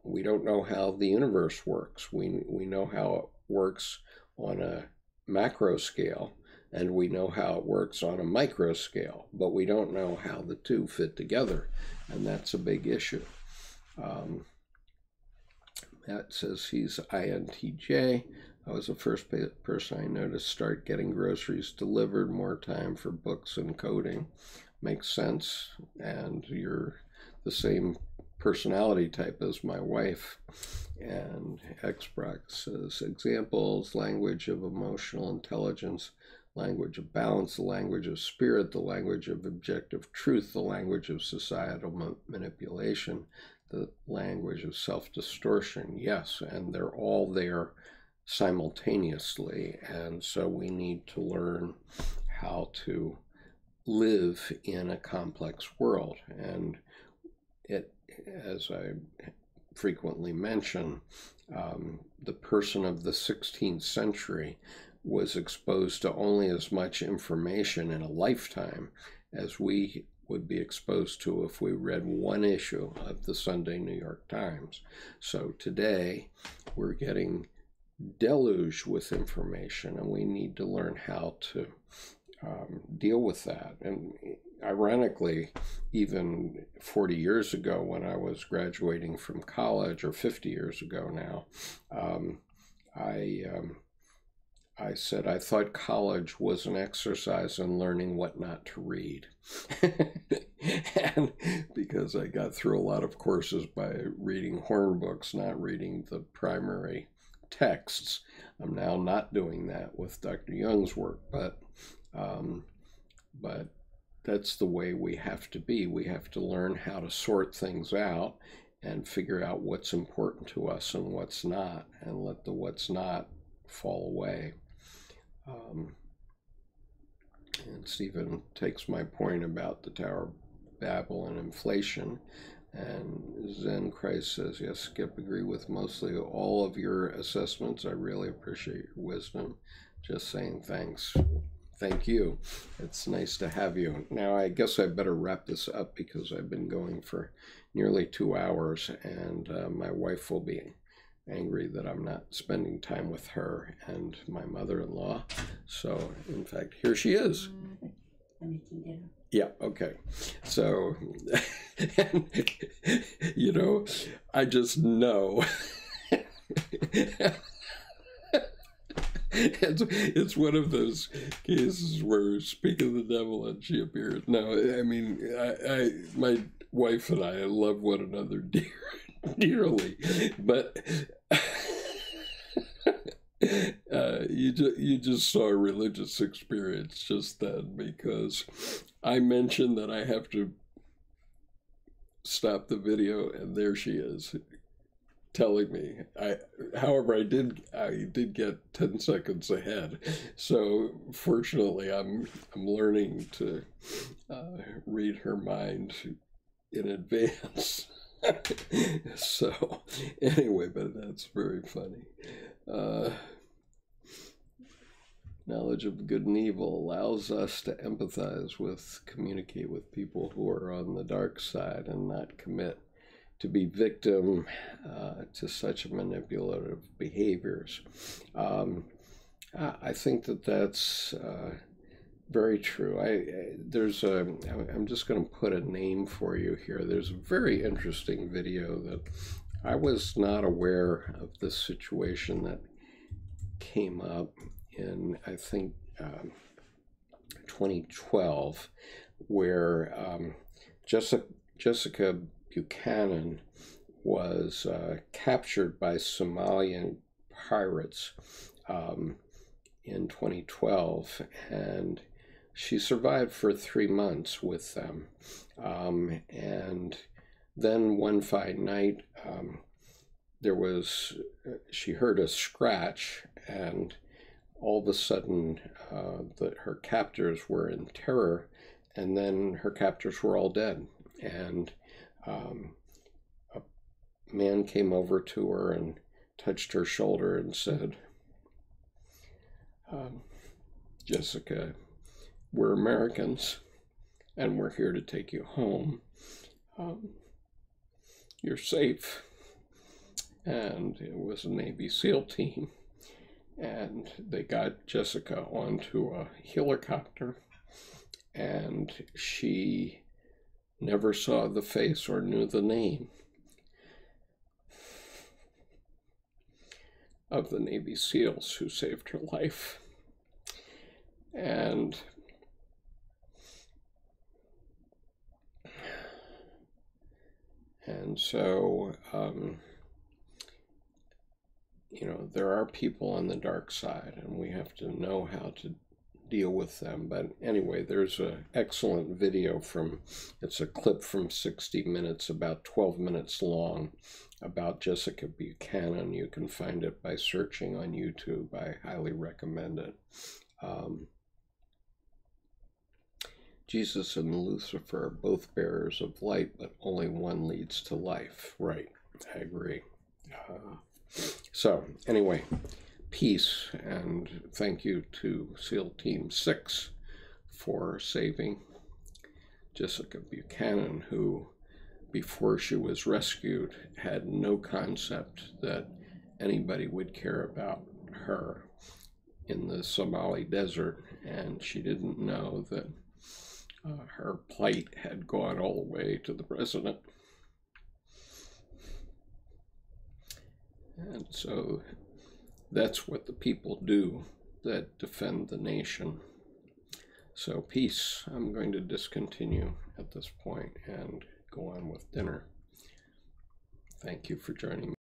we don't know how the universe works. We know how it works on a macro scale, and we know how it works on a micro scale, but we don't know how the two fit together, and that's a big issue. Matt says he's INTJ. I was the first person I noticed start getting groceries delivered, more time for books and coding. Makes sense, and you're the same personality type as my wife. And Xbrox says, examples: language of emotional intelligence, language of balance, the language of spirit, the language of objective truth, the language of societal manipulation, the language of self-distortion. Yes, and they're all there simultaneously, and so we need to learn how to live in a complex world. And it, as I frequently mention, the person of the 16th century was exposed to only as much information in a lifetime as we would be exposed to if we read one issue of the Sunday New York Times. So today we're getting deluged with information, and we need to learn how to deal with that. And ironically, even 40 years ago when I was graduating from college, or 50 years ago now, I said I thought college was an exercise in learning what not to read. And because I got through a lot of courses by reading horn books, not reading the primary texts. I'm now not doing that with Dr. Jung's work, but that's the way we have to be. We have to learn how to sort things out and figure out what's important to us and what's not, and let the what's not fall away. And Stephen takes my point about the Tower of Babel and inflation. And Zen Christ says, yes, Skip, agree with mostly all of your assessments. I really appreciate your wisdom. Just saying thanks. Thank you. It's nice to have you. Now, I guess I better wrap this up because I've been going for nearly 2 hours, and my wife will be angry that I'm not spending time with her and my mother-in-law. So, in fact, here she is. I'm making dinner. Yeah, okay. So, you know, I just know. It's one of those cases where speak of the devil and she appears. No, I mean, my wife and I love one another dearly, but you just saw a religious experience just then, because I mentioned that I have to stop the video, and there she is telling me. However, I did get 10 seconds ahead. So fortunately, I'm learning to read her mind in advance. So anyway, but that's very funny. Knowledge of good and evil allows us to empathize communicate with people who are on the dark side, and not commit to be victim to such manipulative behaviors. I think that's very true. I'm just going to put a name for you here. There's a very interesting video that I was not aware of, this situation that came up in, I think, 2012, where Jessica Buchanan was captured by Somalian pirates in 2012, and she survived for 3 months with them. And then one fine night, she heard a scratch, and all of a sudden her captors were in terror, and then her captors were all dead. And a man came over to her and touched her shoulder and said, Jessica, we're Americans, and we're here to take you home. You're safe. And it was a Navy SEAL team, and they got Jessica onto a helicopter, and she never saw the face or knew the name of the Navy SEALs who saved her life. And so, you know, there are people on the dark side, and we have to know how to deal with them. But anyway, there's an excellent video it's a clip from 60 Minutes, about 12 minutes long, about Jessica Buchanan. You can find it by searching on YouTube. I highly recommend it. Jesus and Lucifer are both bearers of light, but only one leads to life. Right, I agree. So anyway, peace, and thank you to SEAL Team 6 for saving Jessica Buchanan, who, before she was rescued, had no concept that anybody would care about her in the Somali desert, and she didn't know that her plight had gone all the way to the president. And so that's what the people do that defend the nation. So peace. I'm going to discontinue at this point and go on with dinner. Thank you for joining me.